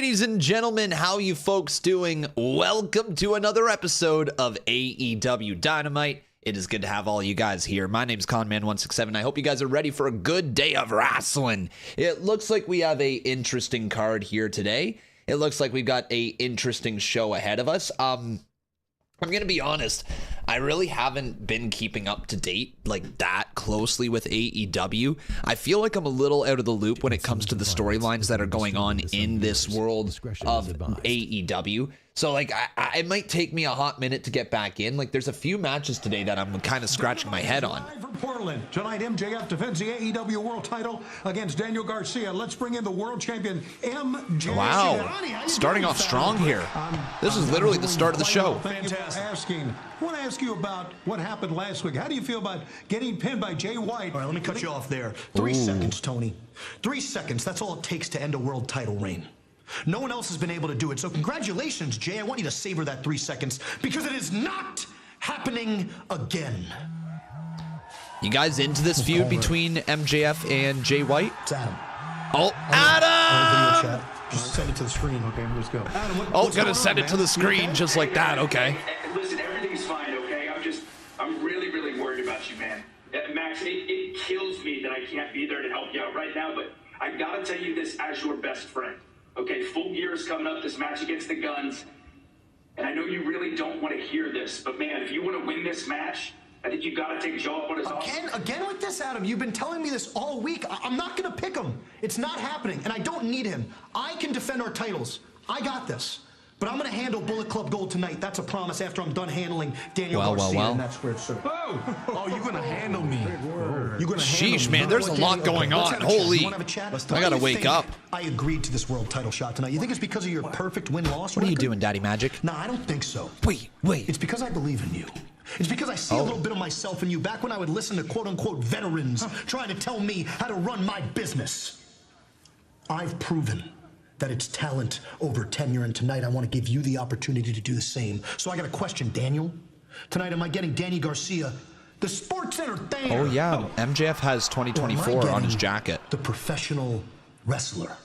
Ladies and gentlemen, how you folks doing? Welcome to another episode of AEW Dynamite. It is good to have all you guys here. My name's Conman167. I hope you guys are ready for a good day of wrestling. It looks like we have a interesting card here today. It looks like we've got a interesting show ahead of us. I'm going to be honest, I really haven't been keeping up to date like that closely with AEW. I feel like I'm a little out of the loop when it comes to the storylines that are going on in this world of AEW. So like it might take me a hot minute to get back in. Like there's a few matches today that I'm kind of scratching my head on. From Portland, tonight MJF defends the AEW World Title against Daniel Garcia. Let's bring in the World Champion MJF. Wow, starting off strong here. This is literally the start of the show. Fantastic. I want to ask you about what happened last week. How do you feel about getting pinned by Jay White? All right, let me cut you off there. 3 seconds, Tony. 3 seconds. That's all it takes to end a world title reign. No one else has been able to do it. So congratulations, Jay. I want you to savor that 3 seconds because it is not happening again. You guys into this feud between MJF and Jay White? It's Adam. Oh, Adam! Video chat. Just send it to the screen. Okay, let's go. Adam, gonna send it to the screen just like that. Okay. Listen, everything's fine, okay? I'm really worried about you, man. Max, it kills me that I can't be there to help you out right now, but I gotta tell you this as your best friend. Okay, Full Gear is coming up, this match against the Guns. And I know you really don't want to hear this, but man, if you want to win this match, I think you got to take Joe up on his offer. Again with this, Adam? You've been telling me this all week. I'm not going to pick him. It's not happening, and I don't need him. I can defend our titles. I got this. But I'm going to handle Bullet Club Gold tonight. That's a promise after I'm done handling Daniel Garcia. And that's where it's Oh, you're going to handle me. You're going to Sheesh, man, there's a lot going on. Holy. I got to wake up. I agreed to this world title shot tonight. You think it's because of your perfect win-loss record? What are you doing, Daddy Magic? No, I don't think so. Wait. It's because I believe in you. It's because I see a little bit of myself in you back when I would listen to quote-unquote veterans trying to tell me how to run my business. I've proven that it's talent over tenure, and tonight I want to give you the opportunity to do the same. So I got a question, Daniel. Tonight, am I getting Danny Garcia, the Sports Entertainer? Oh, yeah. MJF has 2024 on his jacket. The professional wrestler.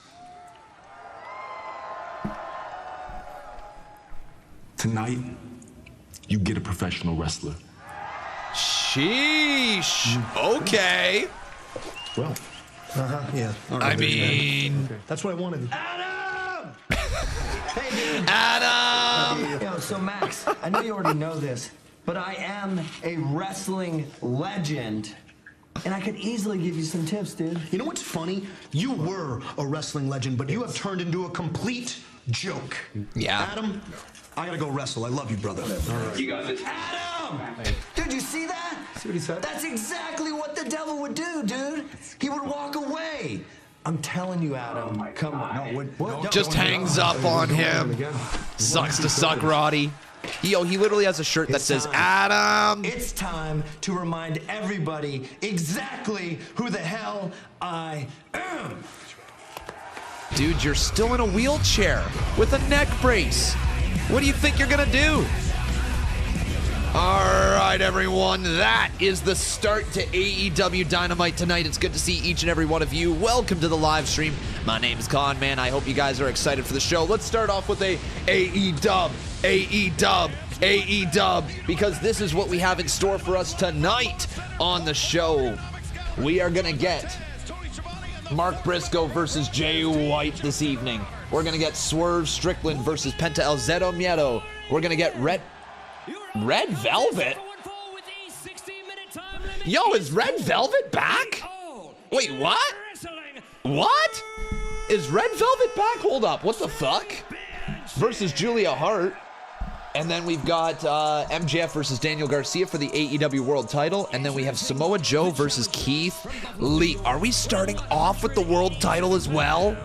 Tonight, you get a professional wrestler. Sheesh. Okay. Well, yeah. I mean, okay. That's what I wanted. Adam! Hey, Adam! Yo, so Max, I know you already know this, but I am a wrestling legend. And I could easily give you some tips, dude. You know what's funny? You were a wrestling legend, but you have turned into a complete joke. Yeah. Adam, I gotta go wrestle. I love you, brother. All right. You got this. Adam! Dude, you see that? See what he said? That's exactly what the devil would do, dude. He would walk away. I'm telling you, Adam. Come on. No, what? Just hangs up on him. Sucks to suck, Roddy. Yo, he literally has a shirt that says, Adam. It's time to remind everybody exactly who the hell I am. Dude, you're still in a wheelchair with a neck brace. What do you think you're gonna do? All right, everyone, that is the start to AEW Dynamite tonight. It's good to see each and every one of you. Welcome to the live stream. My name is Conman. I hope you guys are excited for the show. Let's start off with a AEW, because this is what we have in store for us tonight on the show. We are gonna get Mark Briscoe versus Jay White this evening. We're gonna get Swerve Strickland versus Penta Miedo. We're gonna get Red Velvet? Yo, is Red Velvet back? Wait, what? What? Is Red Velvet back? Hold up, what the fuck? Versus Julia Hart. And then we've got MJF versus Daniel Garcia for the AEW World Title. And then we have Samoa Joe versus Keith Lee. Are we starting off with the World Title as well?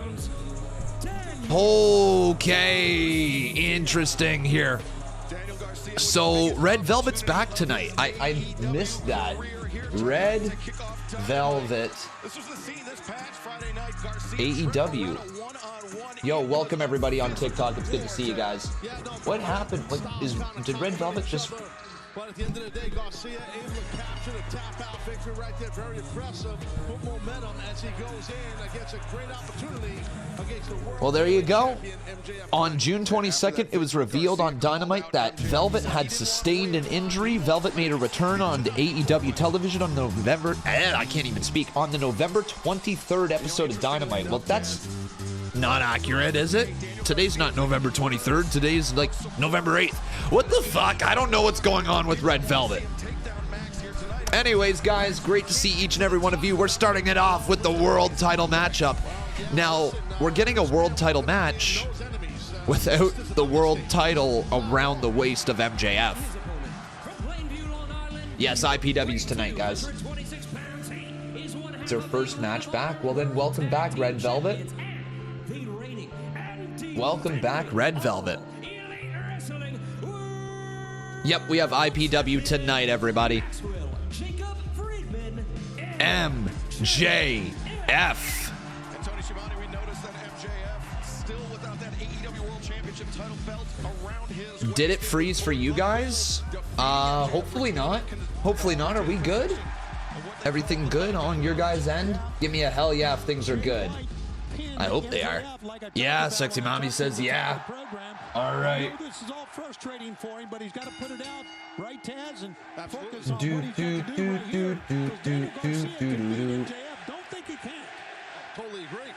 Okay, interesting here. So, Red Velvet's back tonight. I missed that. Red Velvet AEW. Yo, welcome everybody on TikTok. It's good to see you guys. What happened? Like, did Red Velvet just But at the end of the day, Garcia able to capture the tap-out victory right there. Very impressive. Put momentum as he goes in against a great opportunity against the world. Well, there you go. Champion MJF. On June 22nd, it was revealed on Dynamite that Velvet had sustained an injury. Velvet made a return on AEW television on November, I can't even speak, on the November 23rd episode of Dynamite. Well, that's not accurate, is it? Today's not November 23rd. Today's like November 8th. What the fuck? I don't know what's going on with Red Velvet. Anyways, guys, great to see each and every one of you. We're starting it off with the world title matchup. Now, we're getting a world title match without the world title around the waist of MJF. Yes, IPW's tonight, guys. It's our first match back. Well, then, welcome back, Red Velvet. Welcome back, Red Velvet. Yep, we have IPW tonight, everybody. MJF. Did it freeze for you guys? Hopefully not. Hopefully not. Are we good? Everything good on your guys' end? Give me a hell yeah if things are good. I hope they are. Yeah, Sexy Mommy says yeah. All right. This is all frustrating for him, but he's got to put it out, right, Taz? And focus on Do, what he's do, got to do, right do, here. do, do, do, do, do. Don't think he can. Totally agree.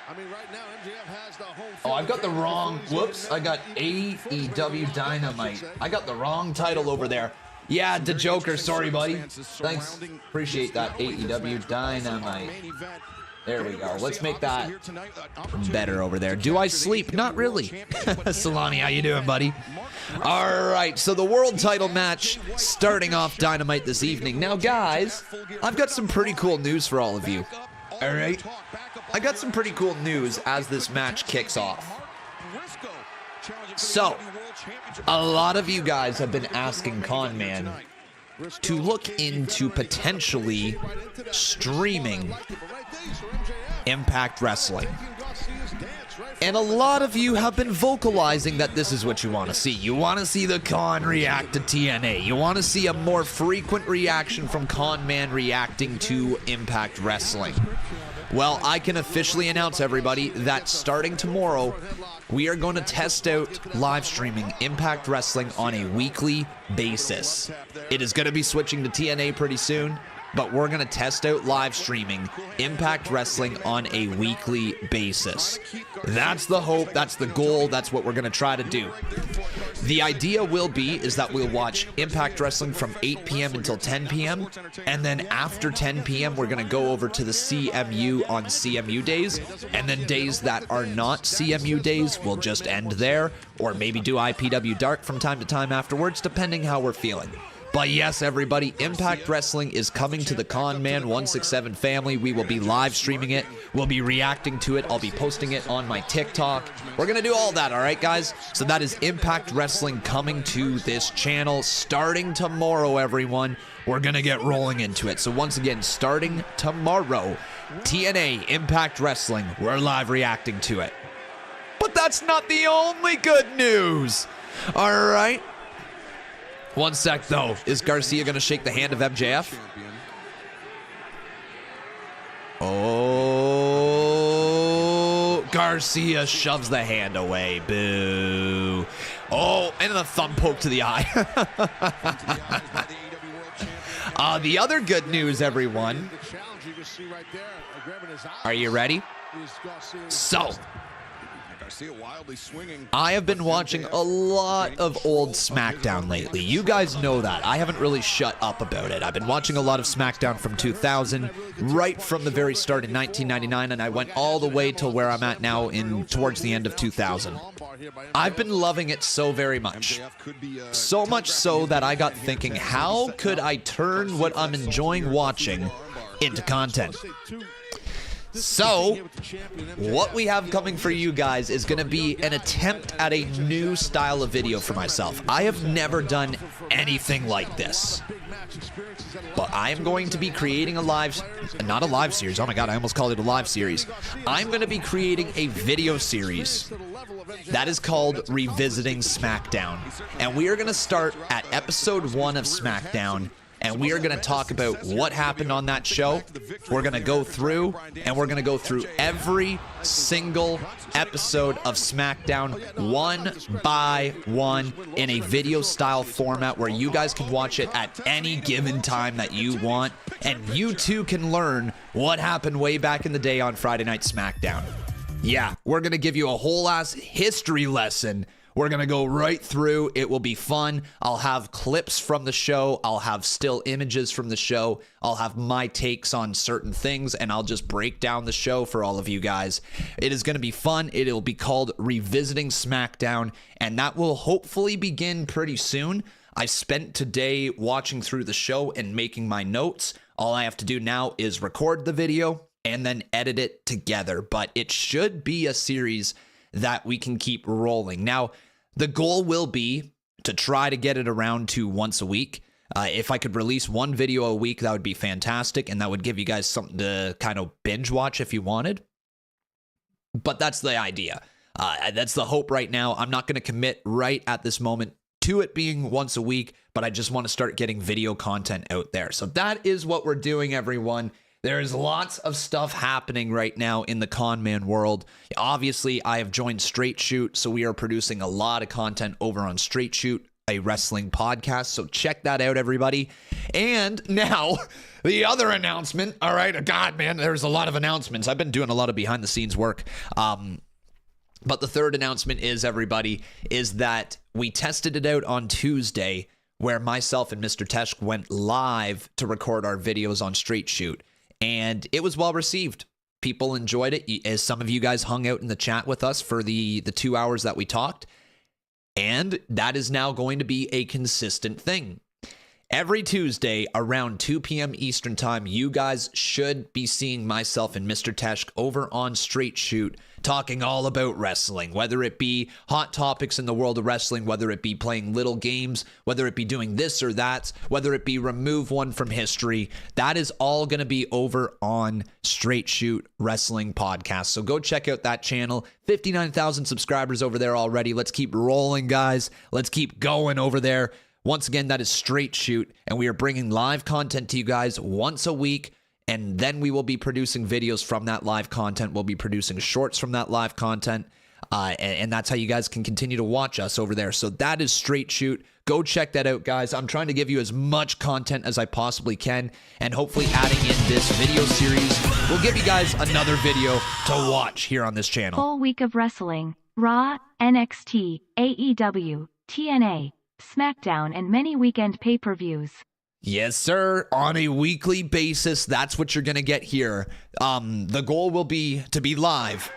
I mean, right now, MJF has the home. Oh, I've got the wrong, whoops, I got AEW Dynamite. I got the wrong title over there. Yeah, the Joker, sorry, buddy. Thanks, appreciate that, AEW Dynamite. There we go. Let's make that better over there. Do I sleep? Not really. Solani, how you doing, buddy? All right, so the world title match starting off Dynamite this evening. Now, guys, I've got some pretty cool news for all of you. All right? I got some pretty cool news as this match kicks off. So, a lot of you guys have been asking Con Man to look into potentially streaming Impact Wrestling. And a lot of you have been vocalizing that this is what you want to see. You want to see the Con react to TNA. You want to see a more frequent reaction from Con Man reacting to Impact Wrestling. Well, I can officially announce, everybody, that starting tomorrow, we are going to test out live streaming Impact Wrestling on a weekly basis. It is going to be switching to TNA pretty soon, but we're going to test out live streaming Impact Wrestling on a weekly basis. That's the hope, that's the goal, that's what we're going to try to do. The idea will be is that we'll watch Impact Wrestling from 8 p.m. until 10 p.m. And then after 10 p.m., we're going to go over to the CMU on CMU days. And then days that are not CMU days, we'll just end there. Or maybe do IPW Dark from time to time afterwards, depending how we're feeling. But yes, everybody, Impact Wrestling is coming to the Con Man 167 family. We will be live streaming it. We'll be reacting to it. I'll be posting it on my TikTok. We're going to do all that, all right, guys? So that is Impact Wrestling coming to this channel starting tomorrow, everyone. We're going to get rolling into it. So once again, starting tomorrow, TNA Impact Wrestling, we're live reacting to it. But that's not the only good news. All right. One sec, though. Is Garcia going to shake the hand of MJF? Oh, Garcia shoves the hand away. Boo. Oh, and a thumb poke to the eye. The other good news, everyone. Are you ready? So, I have been watching a lot of old SmackDown lately. You guys know that. I haven't really shut up about it. I've been watching a lot of SmackDown from 2000, right from the very start in 1999, and I went all the way till where I'm at now towards the end of 2000. I've been loving it so very much. So much so that I got thinking, how could I turn what I'm enjoying watching into content? So, what we have coming for you guys is going to be an attempt at a new style of video for myself. I have never done anything like this. But I am going to be creating not a live series. Oh my God, I almost called it a live series. I'm going to be creating a video series that is called Revisiting SmackDown. And we are going to start at episode 1 of SmackDown. And we are going to talk about what happened on that show. We're going to go through, and we're going to go through every single episode of SmackDown one by one in a video style format where you guys can watch it at any given time that you want. And you too can learn what happened way back in the day on Friday Night SmackDown. Yeah, we're going to give you a whole ass history lesson. We're going to go right through. It will be fun. I'll have clips from the show. I'll have still images from the show. I'll have my takes on certain things, and I'll just break down the show for all of you guys. It is going to be fun. It'll be called Revisiting SmackDown, and that will hopefully begin pretty soon. I spent today watching through the show and making my notes. All I have to do now is record the video and then edit it together, but it should be a series that we can keep rolling. Now, the goal will be to try to get it around to once a week. If I could release one video a week, that would be fantastic, and that would give you guys something to kind of binge watch if you wanted. But that's the idea. That's the hope right now. I'm not going to commit right at this moment to it being once a week, but I just want to start getting video content out there. So that is what we're doing, everyone. There's lots of stuff happening right now in the con man world. Obviously, I have joined Straight Shoot, so we are producing a lot of content over on Straight Shoot, a wrestling podcast. So check that out, everybody. And now, the other announcement. All right, God, man, there's a lot of announcements. I've been doing a lot of behind-the-scenes work. But the third announcement is, everybody, is that we tested it out on Tuesday, where myself and Mr. Tesh went live to record our videos on Straight Shoot. And it was well received. People enjoyed it. As some of you guys hung out in the chat with us for the 2 hours that we talked. And that is now going to be a consistent thing. Every Tuesday around 2 p.m. Eastern time, you guys should be seeing myself and Mr. Tesh over on Straight Shoot talking all about wrestling, whether it be hot topics in the world of wrestling, whether it be playing little games, whether it be doing this or that, whether it be remove one from history. That is all going to be over on Straight Shoot Wrestling Podcast. So go check out that channel. 59,000 subscribers over there already. Let's keep rolling, guys. Let's keep going over there. Once again, that is Straight Shoot, and we are bringing live content to you guys once a week, and then we will be producing videos from that live content. We'll be producing shorts from that live content, and that's how you guys can continue to watch us over there. So that is Straight Shoot. Go check that out, guys. I'm trying to give you as much content as I possibly can, and hopefully adding in this video series will give you guys another video to watch here on this channel. Full week of wrestling, Raw, NXT, AEW, TNA, SmackDown, and many weekend pay-per-views. Yes, sir. On a weekly basis, that's what you're going to get here. The goal will be to be live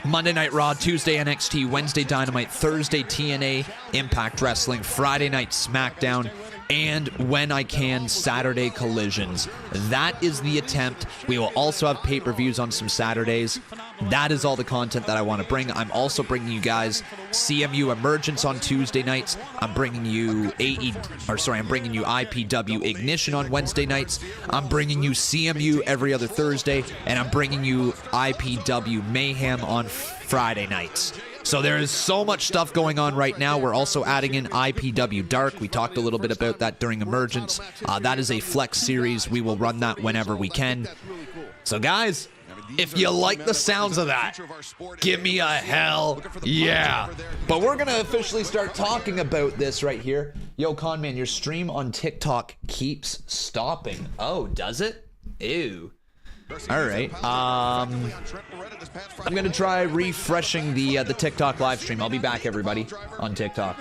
Monday Night Raw, Tuesday NXT, Wednesday Dynamite, Thursday TNA, Impact Wrestling, Friday Night SmackDown, and when I can, Saturday Collisions. That is the attempt. We will also have pay-per-views on some Saturdays. That is all the content that I want to bring. I'm also bringing you guys CMU Emergence on Tuesday nights. I'm bringing you IPW Ignition on Wednesday nights. I'm bringing you CMU every other Thursday, and I'm bringing you IPW Mayhem on Friday nights. So there is so much stuff going on right now. We're also adding in IPW Dark. We talked a little bit about that during Emergence. That is a flex series. We will run that whenever we can. So guys, if you like the sounds of that, give me a hell yeah. But we're going to officially start talking about this right here. Yo, Conman, your stream on TikTok keeps stopping. Oh, does it? Ew. All right. I'm going to try refreshing the TikTok live stream. I'll be back, everybody, on TikTok.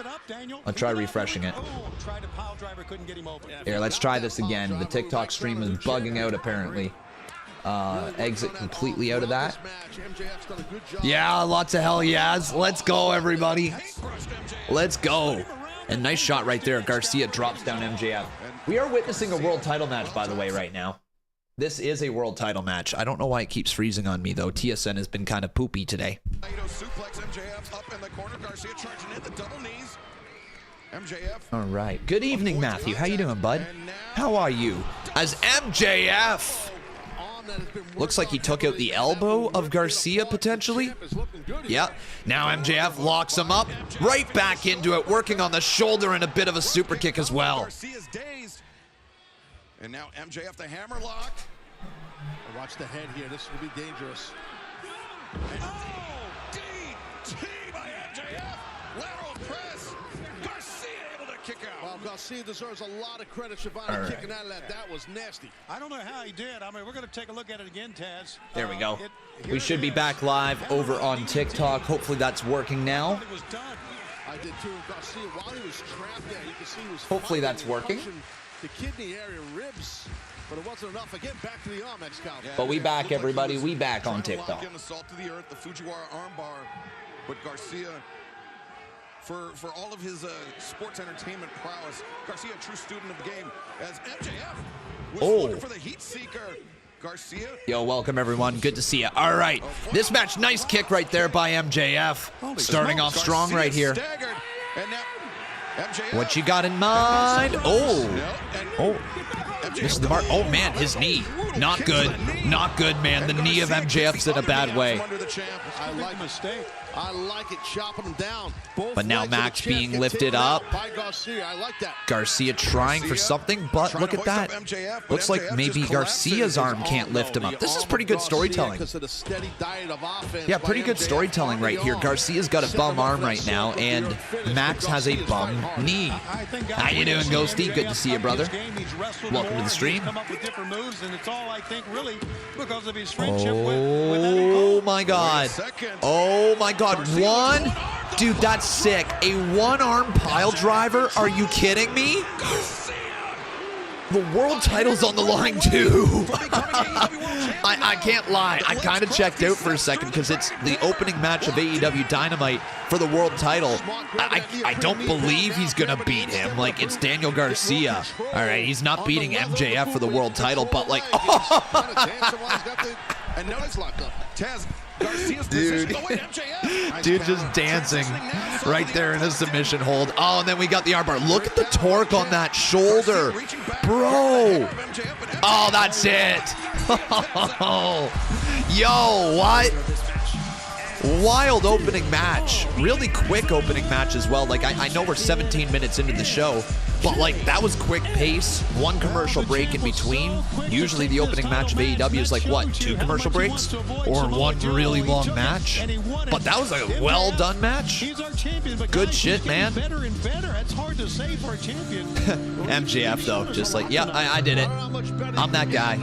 I'll try refreshing it. Here, let's try this again. The TikTok stream is bugging out, apparently. Exit completely out of that. Yeah, lots of hell yeahs. Let's go, everybody. Let's go. And nice shot right there. Garcia drops down MJF. We are witnessing a world title match, by the way, right now. This is a world title match. I don't know why it keeps freezing on me, though. TSN has been kind of poopy today. Miedo suplex, MJF up in the corner. Garcia charging in the double knees. MJF. All right. Good evening, Matthew. How you doing, bud? How are you? As MJF. Looks like he took out the elbow of Garcia, potentially. Yeah. Now MJF locks him up. Right back into it, working on the shoulder and a bit of a super kick as well. Garcia's dazed. And now MJF the hammer lock. Watch the head here. This will be dangerous. And, DT by MJF. Lateral press. Garcia able to kick out. Well, Garcia deserves a lot of credit, Shivani, kicking out of that. That was nasty. I don't know how he did. I mean, we're going to take a look at it again, Taz. There we go. We should be back live over on TikTok. Hopefully that's working now. I did too. Garcia, while he was trapped there, you can see he was Hopefully that's working. The kidney area, ribs, but it wasn't enough. Again, back to the arm, Excalibur. But we back, everybody. We back on TikTok. Again, the salt to the earth, the Fujiwara armbar. But Garcia, for all of his sports entertainment prowess, Garcia, a true student of the game, as MJF was looking for the heat seeker. Garcia. Yo, welcome everyone. Good to see you. All right, this match, nice kick right there by MJF. Starting off strong right here. And now MJF. What you got in mind? Oh, this is the mark. Oh man, his knee. Not good. Not good, man. The knee of MJF's in a bad way. I like mistake. I like it, chopping him down. But now Max being lifted up. By Garcia. I like that. Garcia trying for something, but look at that. Looks like maybe Garcia's arm can't lift him up. This is pretty good storytelling. Yeah, pretty good storytelling right here. Garcia's got a bum arm right now, and Max has a bum knee. How you doing, Ghosty? Good to see you, brother. Welcome to the stream. Oh my God. Oh my God. One? Dude, that's sick. A one-arm pile driver? Are you kidding me? The world title's on the line, too. I can't lie. I kind of checked out for a second because it's the opening match of AEW Dynamite for the world title. I don't believe he's going to beat him. Like, it's Daniel Garcia. All right, he's not beating MJF for the world title, but like... Dude just dancing right there in a submission hold. Oh, and then we got the armbar. Look at the torque on that shoulder. Bro. Oh, that's it. Yo, what? Wild opening match. Really quick opening match as well. Like, I know we're 17 minutes into the show, but like that was quick pace. One commercial break in between. Usually the opening match of AEW is like what, 2 commercial breaks or one really long match? But that was a well done match. Good shit, man. MJF though, just like, yeah, I did it. I'm that guy.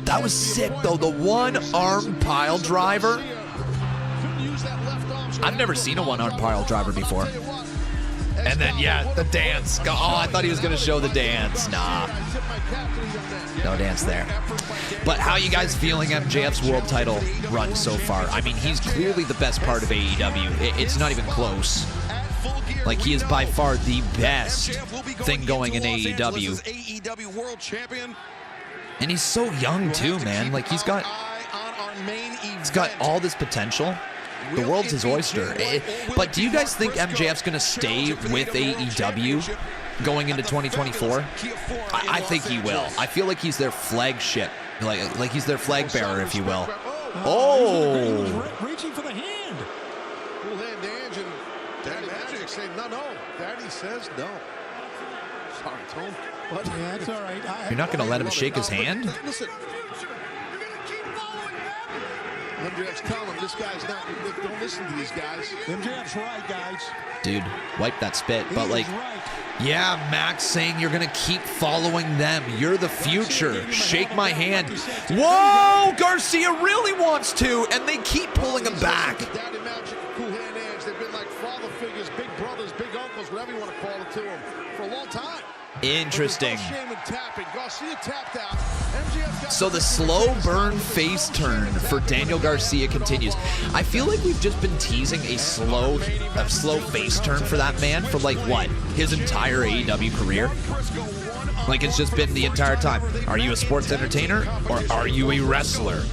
That was sick though. The one arm pile driver. I've never seen a one-arm pile driver before. And then, yeah, the dance. Oh, I thought he was going to show the dance. Nah. No dance there. But how you guys feeling MJF's world title run so far? I mean, he's clearly the best part of AEW. It's not even close. Like, he is by far the best thing going in AEW. And he's so young, too, man. Like, he's got all this potential. The world's his oyster. But do you guys think MJF's going to stay with AEW going into 2024? I think he will. I feel like he's their flagship. Like he's their flag bearer, if you will. Oh! Reaching for the hand. Cool hand, Ange, and Daddy Magic saying no. Daddy says no. Sorry, Tom. But yeah, that's all right. You're not going to let him shake his hand? Listen. MJF's telling him this guy's not. Don't listen to these guys. MJF's right, guys. Dude, wipe that spit. But like, yeah, Max saying you're gonna keep following them. You're the future. Shake my hand. Whoa, Garcia really wants to, and they keep pulling him back. Daddy Magic, Cool Hand Edge. They've been like father figures, big brothers, big uncles, whatever you want to call it to them, for a long time. Interesting. So the slow burn face turn for Daniel Garcia continues. I feel like we've just been teasing a slow face turn for that man for like what, his entire AEW career. Like it's just been the entire time. Are you a sports entertainer or are you a wrestler?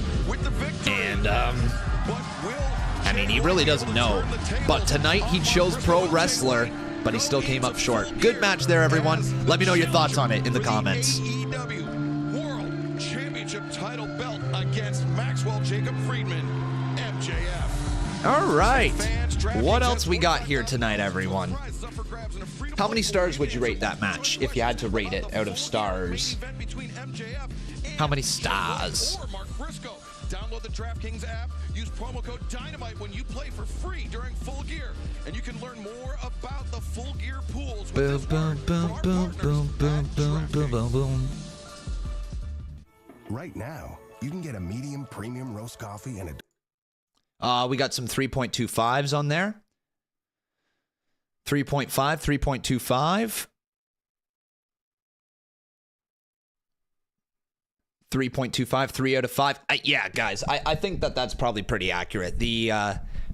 And, I mean, he really doesn't know. But tonight he chose pro wrestler, but he still came up short. Good match there, everyone. Let me know your thoughts on it in the comments. AEW World Championship title belt against Maxwell Jacob Friedman, MJF. All right. What else we got here tonight, everyone? How many stars would you rate that match if you had to rate it out of stars? How many stars? Briscoe. Download the DraftKings app. Use promo code Dynamite when you play for free during Full Gear, and you can learn more about the Full Gear pools. Boom, boom, boom, boom, boom, boom, boom, boom, boom, boom. Right now, you can get a medium premium roast coffee and We got some 3.25s on there. 3.5, 3.25. 3.25, 3 out of 5. Yeah, guys, I think that's probably pretty accurate. The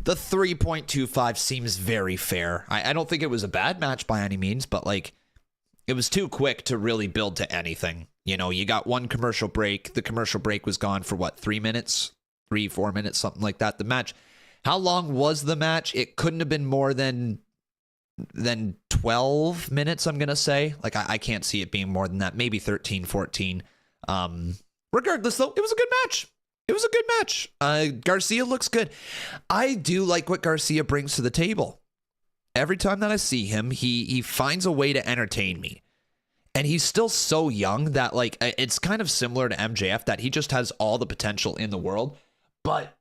3.25 seems very fair. I don't think it was a bad match by any means, but like it was too quick to really build to anything. You know, you got one commercial break. The commercial break was gone for what, 3 minutes? 3-4 minutes, something like that. The match, how long was the match? It couldn't have been more than 12 minutes, I'm going to say. Like, I can't see it being more than that. Maybe 13, 14. Regardless, though, it was a good match. It was a good match. Garcia looks good. I do like what Garcia brings to the table. Every time that I see him, he finds a way to entertain me. And he's still so young that, like, it's kind of similar to MJF, that he just has all the potential in the world. But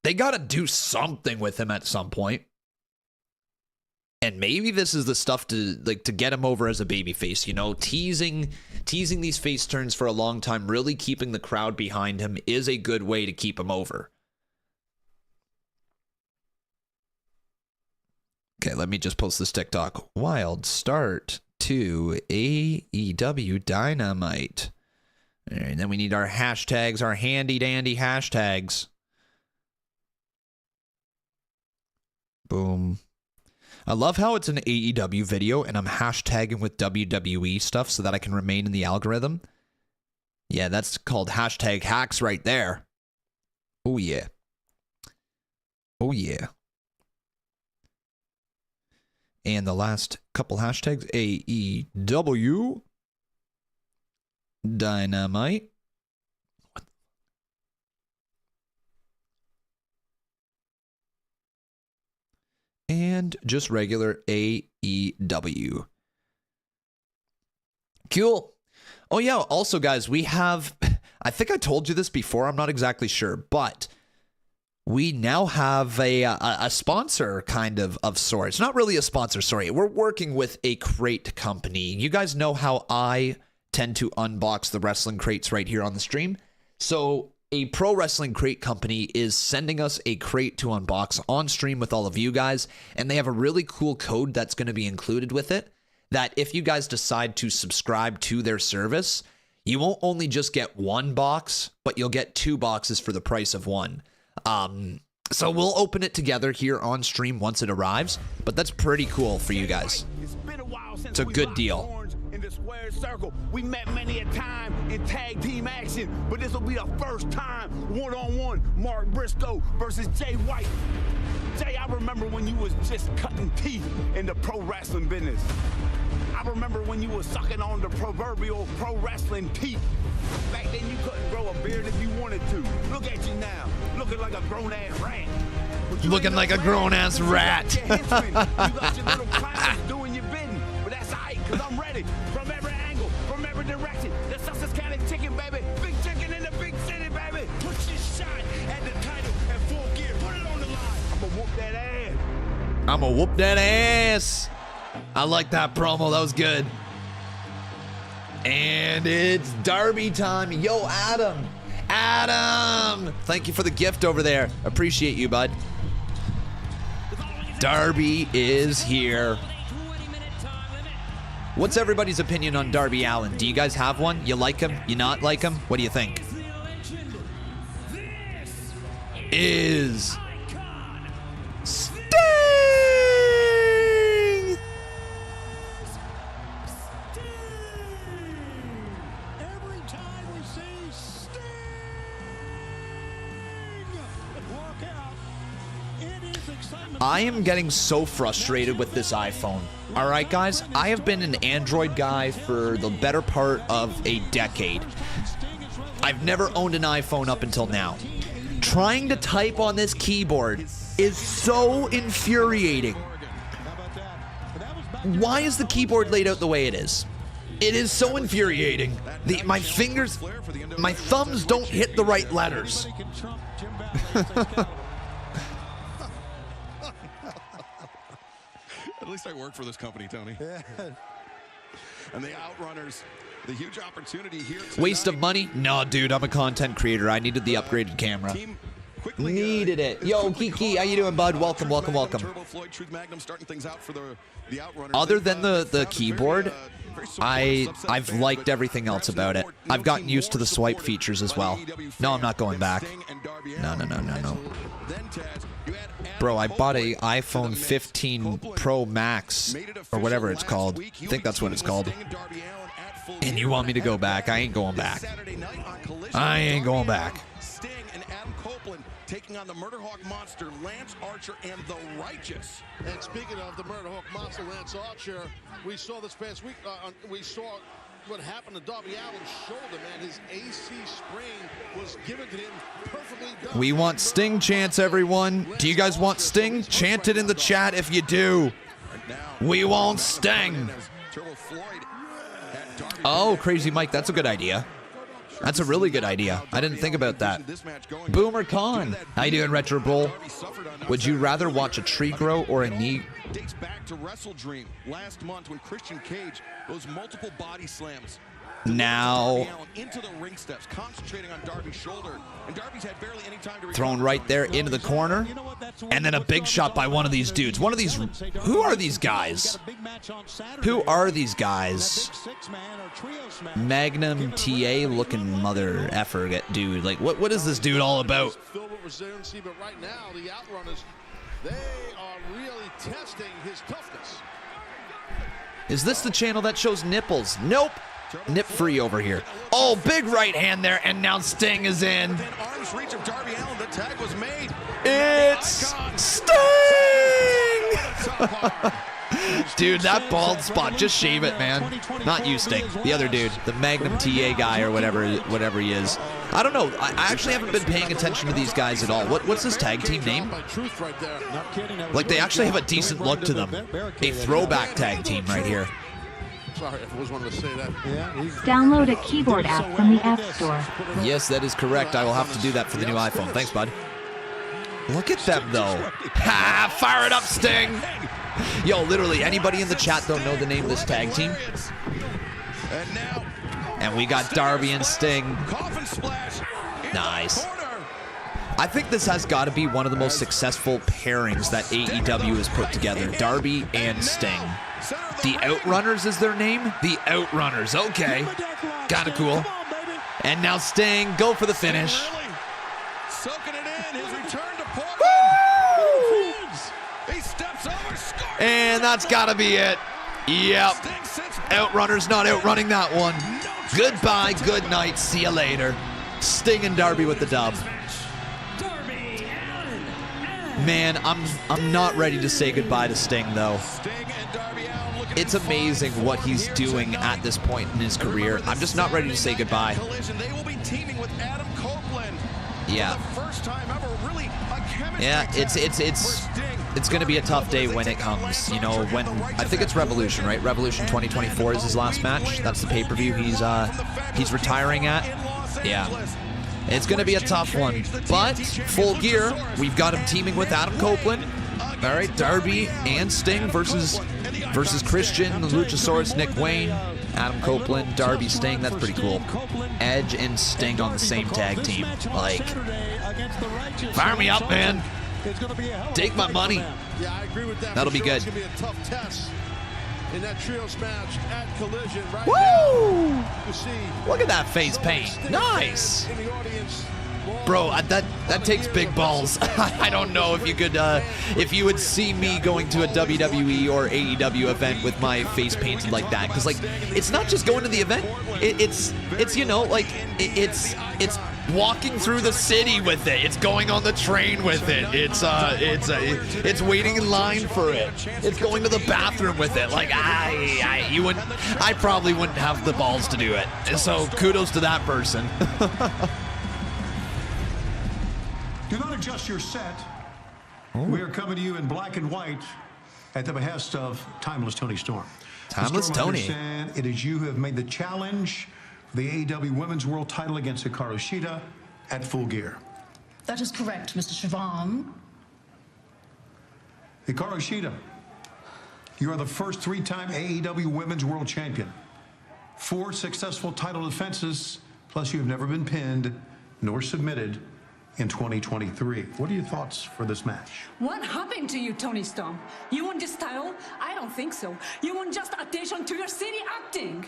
they got to do something with him at some point. And maybe this is the stuff to get him over as a babyface, you know, teasing these face turns for a long time, really keeping the crowd behind him is a good way to keep him over. Okay, let me just post this TikTok. Wild start to AEW Dynamite. And then we need our hashtags, our handy dandy hashtags. Boom. I love how it's an AEW video and I'm hashtagging with WWE stuff so that I can remain in the algorithm. Yeah, that's called hashtag hacks right there. Oh, yeah. Oh, yeah. And the last couple hashtags, AEW Dynamite. And just regular AEW. Cool. Oh, yeah. Also, guys, we have, I think I told you this before. I'm not exactly sure, but we now have a sponsor kind of sorts. Not really a sponsor, sorry. We're working with a crate company. You guys know how I tend to unbox the wrestling crates right here on the stream. So a pro wrestling crate company is sending us a crate to unbox on stream with all of you guys. And they have a really cool code that's going to be included with it, that if you guys decide to subscribe to their service, you won't only just get one box, but you'll get 2 boxes for the price of one. So we'll open it together here on stream once it arrives, but that's pretty cool for you guys. It's a good deal. In the square circle, we met many a time in tag team action, but this will be the first time one-on-one Mark Briscoe versus Jay White. Jay, I remember when you was just cutting teeth in the pro wrestling business. I remember when you was sucking on the proverbial pro wrestling teeth. Back then you couldn't grow a beard if you wanted to. Look at you now, looking like a grown-ass rat. Looking like a grown-ass rat. You got your little clowns doing your bidding, but that's all right, because I'm ready from every angle, from every direction. The Sussex County chicken, baby. Big chicken in the big city, baby. Put your shot at the title at Full Gear. Put it on the line. I'm going to whoop that ass. I'm going to whoop that ass. I like that promo. That was good. And it's Darby time. Yo, Adam. Adam. Thank you for the gift over there. Appreciate you, bud. Darby is here. What's everybody's opinion on Darby Allin? Do you guys have one? You like him? You not like him? What do you think? Is Sting! I am getting so frustrated with this iPhone. All right, guys, I have been an Android guy for the better part of a decade. I've never owned an iPhone up until now. Trying to type on this keyboard is so infuriating. Why is the keyboard laid out the way it is? It is so infuriating. My fingers, my thumbs don't hit the right letters. At least I work for this company, Tony. And the Outrunners, the huge opportunity here tonight. Waste of money? No, dude, I'm a content creator. I needed the upgraded camera. Needed it. Yo, Kiki, how you doing, bud? Welcome, welcome, welcome. Other than the keyboard, I've liked everything else about it. I've gotten used to the swipe features as well. No, I'm not going back. No. Bro, I bought a iPhone 15 Pro Max, or whatever it's called. I think that's what it's called. And you want me to go back? I ain't going back. I ain't going back. Sting and Adam Copeland taking on the Murderhawk Monster, Lance Archer, and the Righteous. And speaking of the Murderhawk Monster, Lance Archer, we saw this past week, we saw what happened to Darby Allin's shoulder, man. His AC sprain was given to him perfectly done. We want Sting chants, everyone. Do you guys want Sting? Chant it in the chat if you do. We want Sting. Oh, Crazy Mike, that's a good idea. That's a really good idea. I didn't think about that. Boomer Khan. How you doing, Retro Bull? Would you rather watch a tree grow or a knee? Dates back to Wrestle Dream last month when Christian Cage those multiple body slams. Now Into the ring steps, concentrating on Darby's shoulder, and Darby's had barely any time to thrown right there into the corner, and then a big shot by one of these dudes. One of these. Who are these guys? Who are these guys? Magnum TA looking mother effer dude. Like what is this dude all about? Filled with resiliency, but right now the Outrunners, they are really testing his toughness. Is this the channel that shows nipples? Nope. Nip free over here. Oh, big right hand there, and now Sting is in. Arms reach of Darby Allin, the tag was made. It's Sting! Dude, that bald spot, just shave it, man. Not you, Sting. The other dude, the Magnum TA guy or whatever he is. I don't know. I actually haven't been paying attention to these guys at all. What's this tag team name? Like, they actually have a decent look to them. A throwback tag team right here. Sorry, I always wanted to say that. Download a keyboard app from the App Store. Yes, that is correct. I will have to do that for the new iPhone. Thanks, bud. Look at them, though. Ha! Fire it up, Sting! Yo, literally, anybody in the chat don't know the name of this tag team? And we got Darby and Sting. Nice. I think this has got to be one of the most successful pairings that AEW has put together. Darby and Sting. The Outrunners is their name? The Outrunners. Okay. Kind of cool. And now Sting, go for the finish. Soaking it in, his return to Portland. He steps over, scores. And that's got to be it. Yep. Outrunners not outrunning that one. Goodbye, good night, see you later. Sting and Darby with the dub. Man, I'm not ready to say goodbye to Sting, though. It's amazing what he's doing at this point in his career. I'm just not ready to say goodbye. They will be teaming with Adam Copeland. Yeah. For the first time ever, really a chemistry Yeah, it's going to be a tough day when it comes. You know, when I think it's Revolution, right? Revolution 2024 is his last match. That's the pay-per-view he's retiring at. Yeah. It's going to be a tough one, but Full Gear, we've got him teaming with Adam Copeland. All right, Darby and Sting versus Christian, Luchasaurus, Nick Wayne, Adam Copeland, Darby, Sting. That's pretty cool. Edge and Sting on the same tag team. Like, fire me up, man. Take my money. Yeah, I agree with that. That'll be good. It's going to be a tough test in that trios match at Collision right Woo! now. You see, look at that face paint. Nice. in the audience. Bro, that takes big balls. I don't know if you could, if you would see me going to a WWE or AEW event with my face painted like that, because like it's not just going to the event. It's you know like it's walking through the city with it. It's going on the train with it. It's waiting in line for it. It's going to the bathroom with it. Like I probably wouldn't have the balls to do it. So kudos to that person. Do not adjust your set. We are coming to you in black and white at the behest of Timeless Tony Storm. Timeless Storm, Tony. understand it is you who have made the challenge for the AEW Women's World Title against Hikaru Shida at Full Gear. That is correct, Mr. Siobhan. Hikaru Shida, you are the first 3-time AEW Women's World Champion. 4 successful title defenses, plus you have never been pinned nor submitted in 2023. What are your thoughts for this match? What happened to you, Tony Storm? You want this title? I don't think so. You want just attention to your city acting.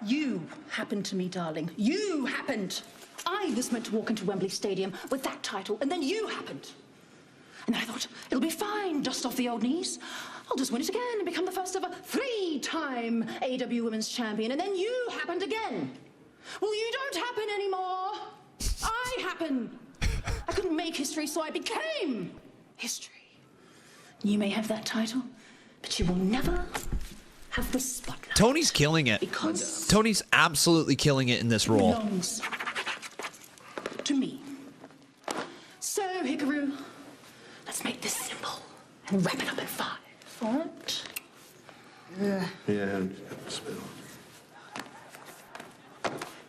You happened to me, darling. You happened. I was meant to walk into Wembley Stadium with that title, and then you happened. And then I thought, it'll be fine, dust off the old knees. I'll just win it again and become the first ever 3-time AEW Women's Champion, and then you happened again. Well, you don't happen anymore. I happen. I couldn't make history, so I became history. You may have that title, but you will never have the spotlight. Tony's killing it. Because Tony's absolutely killing it in this role. belongs to me. So, Hikaru, let's make this simple and wrap it up in 5. What? Yeah.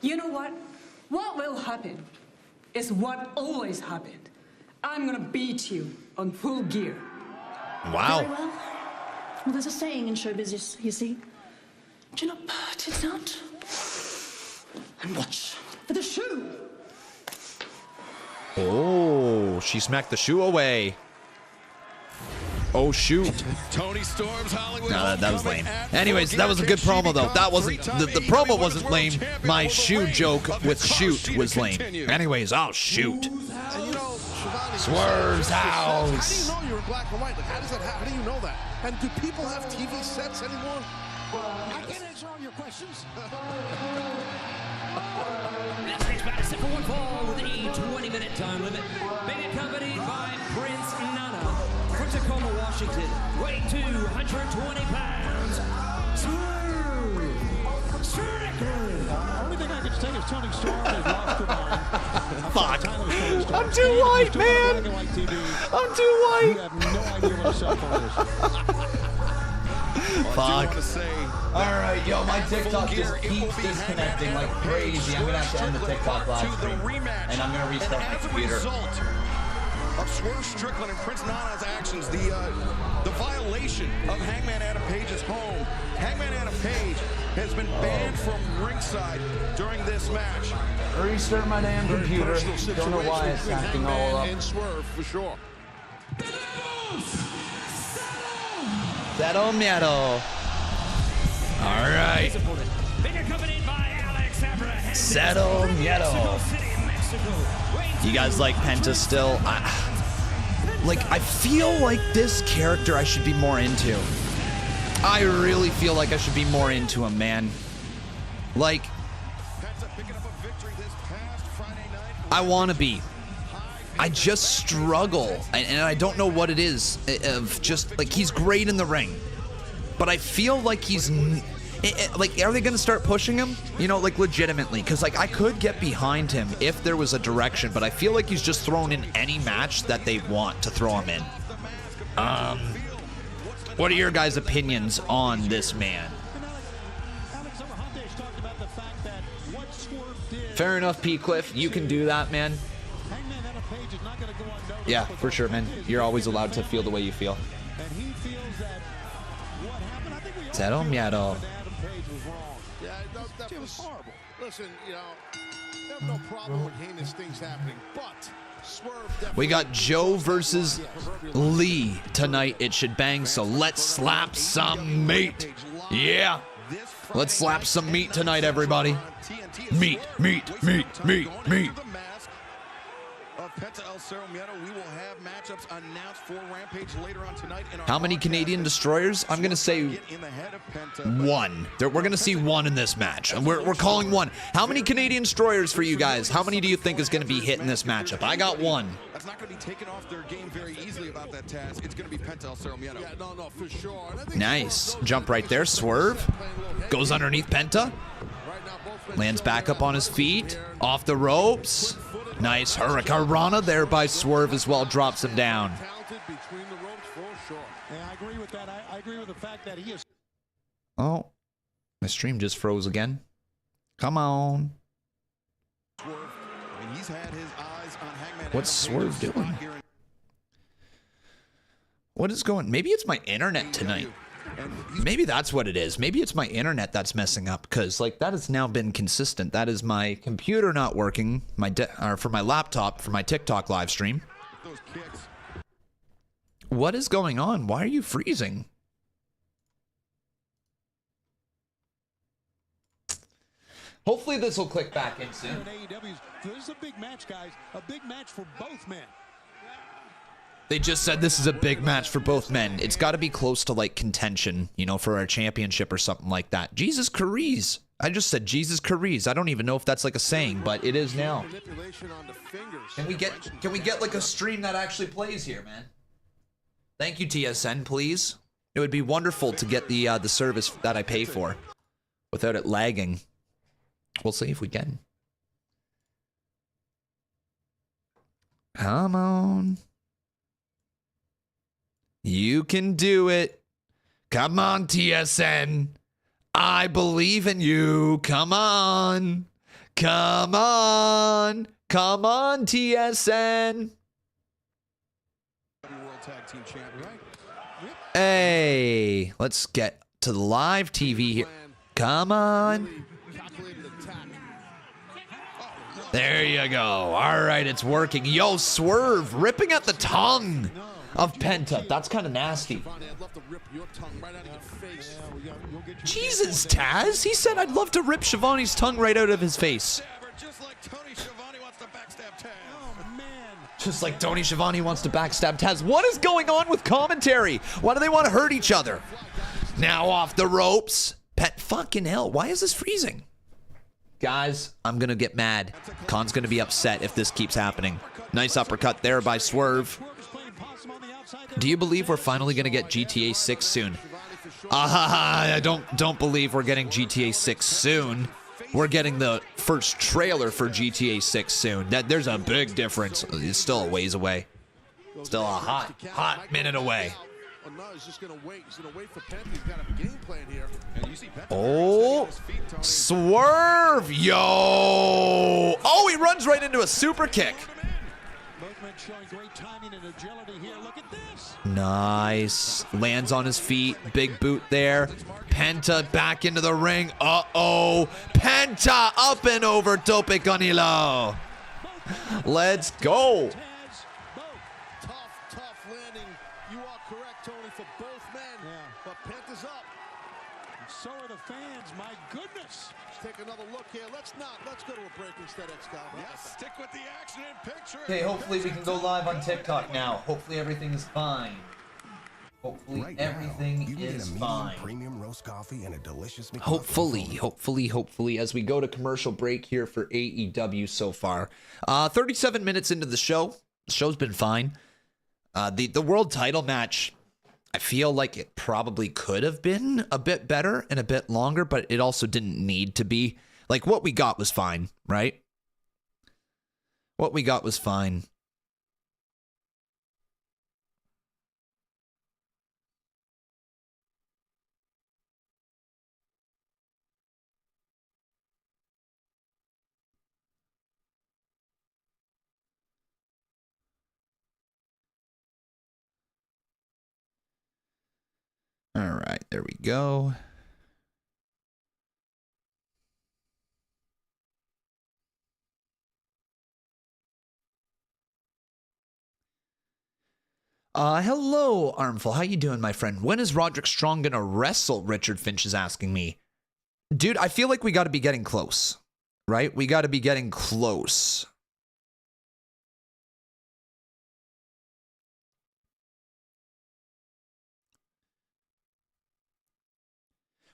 You know what? What will happen is what always happened. I'm gonna beat you on Full Gear. Wow. Very well. Well, there's a saying in show business, you see. Do not put it out. And watch for the shoe. Oh, she smacked the shoe away. Oh, shoot. Tony Storm's Hollywood. No, that was lame. Anyways, that was a good promo, though. That wasn't, the promo wasn't lame. My shoe joke with shoot was lame. Anyways, oh, shoot. Swerve's house. How do you know you're in black and white? Like, how does that happen? How do you know that? And do people have TV sets anymore? I can't answer all your questions. Next week's bout is set for one fall with a 20-minute time limit. Being accompanied by Prince Nana from Tacoma, Washington, weighing 220 pounds. Swerve Strickland. Only thing I can say is Tony Storm has lost her mind. Fuck. I'm too white, man. I'm too white. You have no idea what a cell phone is. Fuck. All right, yo, my TikTok just keeps disconnecting like crazy. I'm gonna have to end the TikTok live stream, and I'm gonna restart my computer. Of Swerve Strickland and Prince Nana's actions, the violation of Hangman Adam Page's home. Hangman Adam Page has been banned from ringside during this match. Restart my damn computer. Don't know why it's acting all up. And Swerve for sure. Settle Miedo. All right. Settle Miedo. You guys like Penta still? I feel like this character I should be more into. I really feel like I should be more into him, man. Like, I want to be. I just struggle, and I don't know what it is, of just, like, he's great in the ring, but I feel like he's, like, are they going to start pushing him? You know, like, legitimately, because, like, I could get behind him if there was a direction, but I feel like he's just thrown in any match that they want to throw him in. What are your guys' opinions on this man? Fair enough, P. Cliff, you can do that, man. Yeah, for sure, man. You're always allowed to feel the way you feel. Settle Miedo. Yeah, that was horrible. Listen, you know, I have no problem with heinous things happening, but Swerve. We got Joe versus Lee tonight. It should bang, so let's slap some meat. Yeah. Let's slap some meat tonight, everybody. Meat, meat, meat, meat, meat. of Penta El Cerro Miedo. We will have matchups announced for Rampage later on tonight. How many Canadian destroyers? I'm going to say one. We're going to see one in this match. And we're calling one. How many Canadian destroyers for you guys? How many do you think is going to be hit in this matchup? I got one. That's not going to be taken off their game very easily about that, Taz. It's going to be Penta El Cerro Miedo. Yeah, no, for sure. Nice. Jump right there. Swerve. Goes underneath Penta. Lands back up on his feet. Off the ropes. Nice Hurricane Rana there by Swerve as well. Drops him down. I agree with that. I agree with the fact that he is. Oh, my stream just froze again. Come on. What's Swerve doing? What is going? Maybe it's my internet tonight. Maybe that's what it is. Maybe it's my internet that's messing up, because like that has now been consistent. That is my computer not working, for my laptop for my TikTok live stream. What is going on? Why are you freezing? Hopefully this will click back in soon. This is a big match, guys. A big match for both men. They just said this is a big match for both men. It's got to be close to like contention, you know, for our championship or something like that. Jesus Christ. I just said Jesus Christ. I don't even know if that's like a saying, but it is now. Can we get like a stream that actually plays here, man? Thank you, TSN, please. It would be wonderful to get the service that I pay for without it lagging. We'll see if we can. Come on. You can do it. Come on, TSN. I believe in you. Come on. Come on. Come on, TSN. Hey, let's get to the live TV here. Come on. There you go. All right, it's working. Yo, Swerve ripping at the tongue of Penta. That's kind of nasty. Jesus, Taz. He said I'd love to rip Shivani's tongue right out of his face. Just like Tony Schiavone wants to backstab Taz. What is going on with commentary? Why do they want to hurt each other? Now off the ropes. Fucking hell. Why is this freezing? Guys, I'm going to get mad. Khan's going to be upset if this keeps happening. Nice uppercut there by Swerve. Do you believe we're finally going to get GTA 6 soon? I don't believe we're getting GTA 6 soon. We're getting the first trailer for GTA 6 soon. There's a big difference. It's still a ways away. Still a hot minute away. Oh, Swerve, yo! Oh, he runs right into a super kick. Nice. Lands on his feet. Big boot there. Penta back into the ring. Uh-oh. Penta up and over Tope con hilo. Let's go. Tough landing. You are correct, Tony, for both men. Yeah. But Penta's up. And so are the fans. My goodness. Let's take another look here. Let's go to a break instead, Excalibur. Yes, stick with the action and picture. Okay, hopefully we can go live on TikTok now. Hopefully everything is fine. Hopefully everything is fine. Premium roast coffee and a delicious Hopefully, as we go to commercial break here for AEW so far. 37 minutes into the show. The show's been fine. The world title match, I feel like it probably could have been a bit better and a bit longer, but it also didn't need to be. Like, what we got was fine, right? What we got was fine. All right, there we go. Hello, Armful. How you doing, my friend? When is Roderick Strong gonna wrestle? Richard Finch is asking me. Dude, I feel like we got to be getting close, right? We got to be getting close.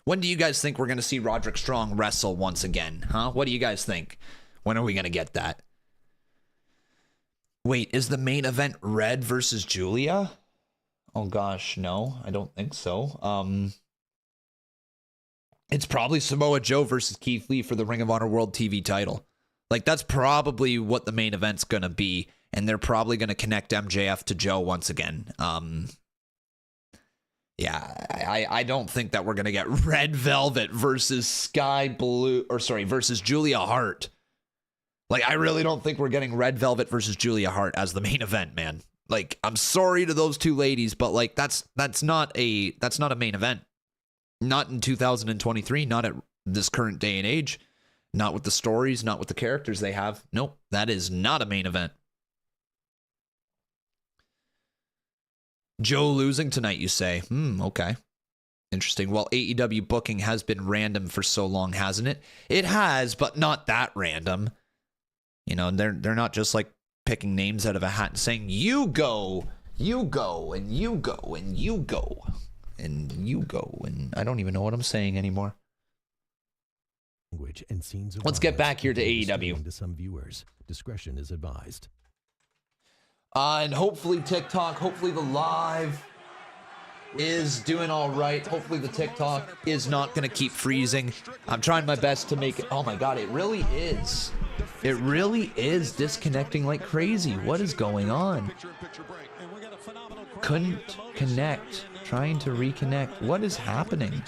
When do you guys think we're going to see Roderick Strong wrestle once again? Huh? What do you guys think? When are we going to get that? Wait, is the main event Red versus Julia? Oh gosh, no, I don't think so. It's probably Samoa Joe versus Keith Lee for the Ring of Honor World TV title. Like, that's probably what the main event's going to be. And they're probably going to connect MJF to Joe once again. Yeah, I don't think that we're going to get Red Velvet versus versus Julia Hart. Like, I really don't think we're getting Red Velvet versus Julia Hart as the main event, man. Like, I'm sorry to those two ladies, but like that's not a main event. Not in 2023, not at this current day and age. Not with the stories, not with the characters they have. Nope, that is not a main event. Joe losing tonight, you say? Okay. Interesting. Well, AEW booking has been random for so long, hasn't it? It has, but not that random. You know, they're not just like picking names out of a hat and saying, you go, and you go, and you go, and you go, and I don't even know what I'm saying anymore. And scenes of Let's get back here to AEW. To some viewers, discretion is advised. And hopefully TikTok, hopefully the live is doing all right. Hopefully the TikTok is not going to keep freezing. I'm trying my best to make it. Oh my God, it really is. It really is disconnecting like crazy. What is going on? Couldn't connect. Trying to reconnect. What is happening?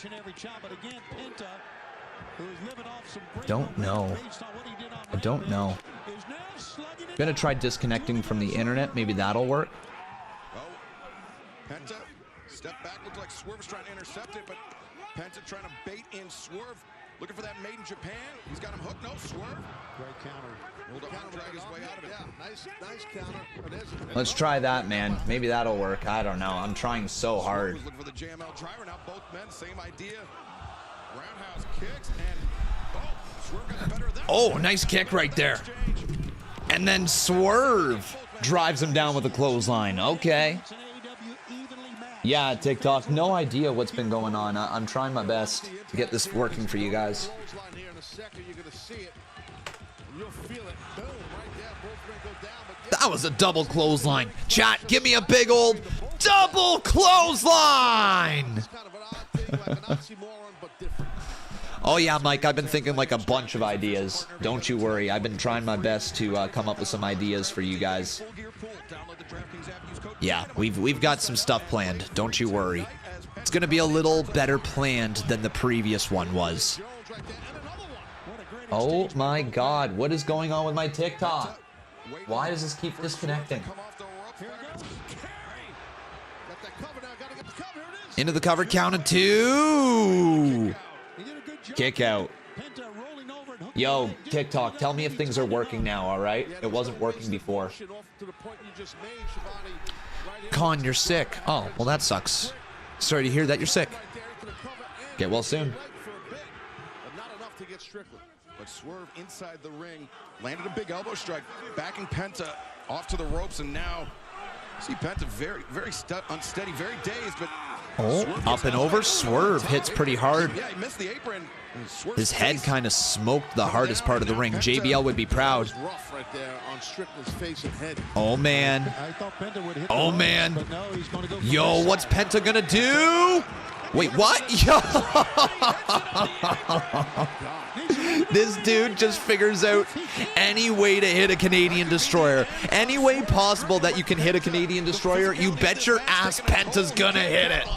Don't know. I don't know. Gonna try disconnecting from the internet. Maybe that'll work. Penta, step back, looked like Swerve was trying to intercept it, but Penta trying to bait in Swerve. Looking for that Made in Japan. He's got him hooked. No, Swerve. Great counter. Hold up, drag his way out of it. Yeah, nice counter. Let's try that, man. Maybe that'll work. I don't know. I'm trying so hard. Looking for the JML driver. Now both men, same idea. Roundhouse kicks and Swerve got the better of that. Oh, nice kick right there. And then Swerve drives him down with a clothesline. Okay. Yeah, TikTok, no idea what's been going on. I'm trying my best to get this working for you guys. That was a double clothesline. Chat, give me a big old double clothesline. Oh yeah, Mike, I've been thinking like a bunch of ideas. Don't you worry. I've been trying my best to come up with some ideas for you guys. Yeah, we've got some stuff planned. Don't you worry. It's going to be a little better planned than the previous one was. Oh my God, what is going on with my TikTok? Why does this keep disconnecting? Into the cover, counted 2. Kick out. Yo, TikTok, tell me if things are working now, all right? It wasn't working before. Con, you're sick. Oh, well, that sucks. Sorry to hear that you're sick. Get well soon. Not enough to get Strickland. But Swerve inside the ring, landed a big elbow strike, backing Penta off to the ropes, and now see Penta very unsteady, very dazed, but up and over. Swerve hits pretty hard. Yeah, he missed the apron. His head kind of smoked the hardest part of the ring. JBL would be proud. Oh man. Oh man. Yo, what's Penta gonna do? Wait, what? Yo. This dude just figures out any way to hit a Canadian Destroyer. Any way possible that you can hit a Canadian Destroyer, you bet your ass Penta's gonna hit it.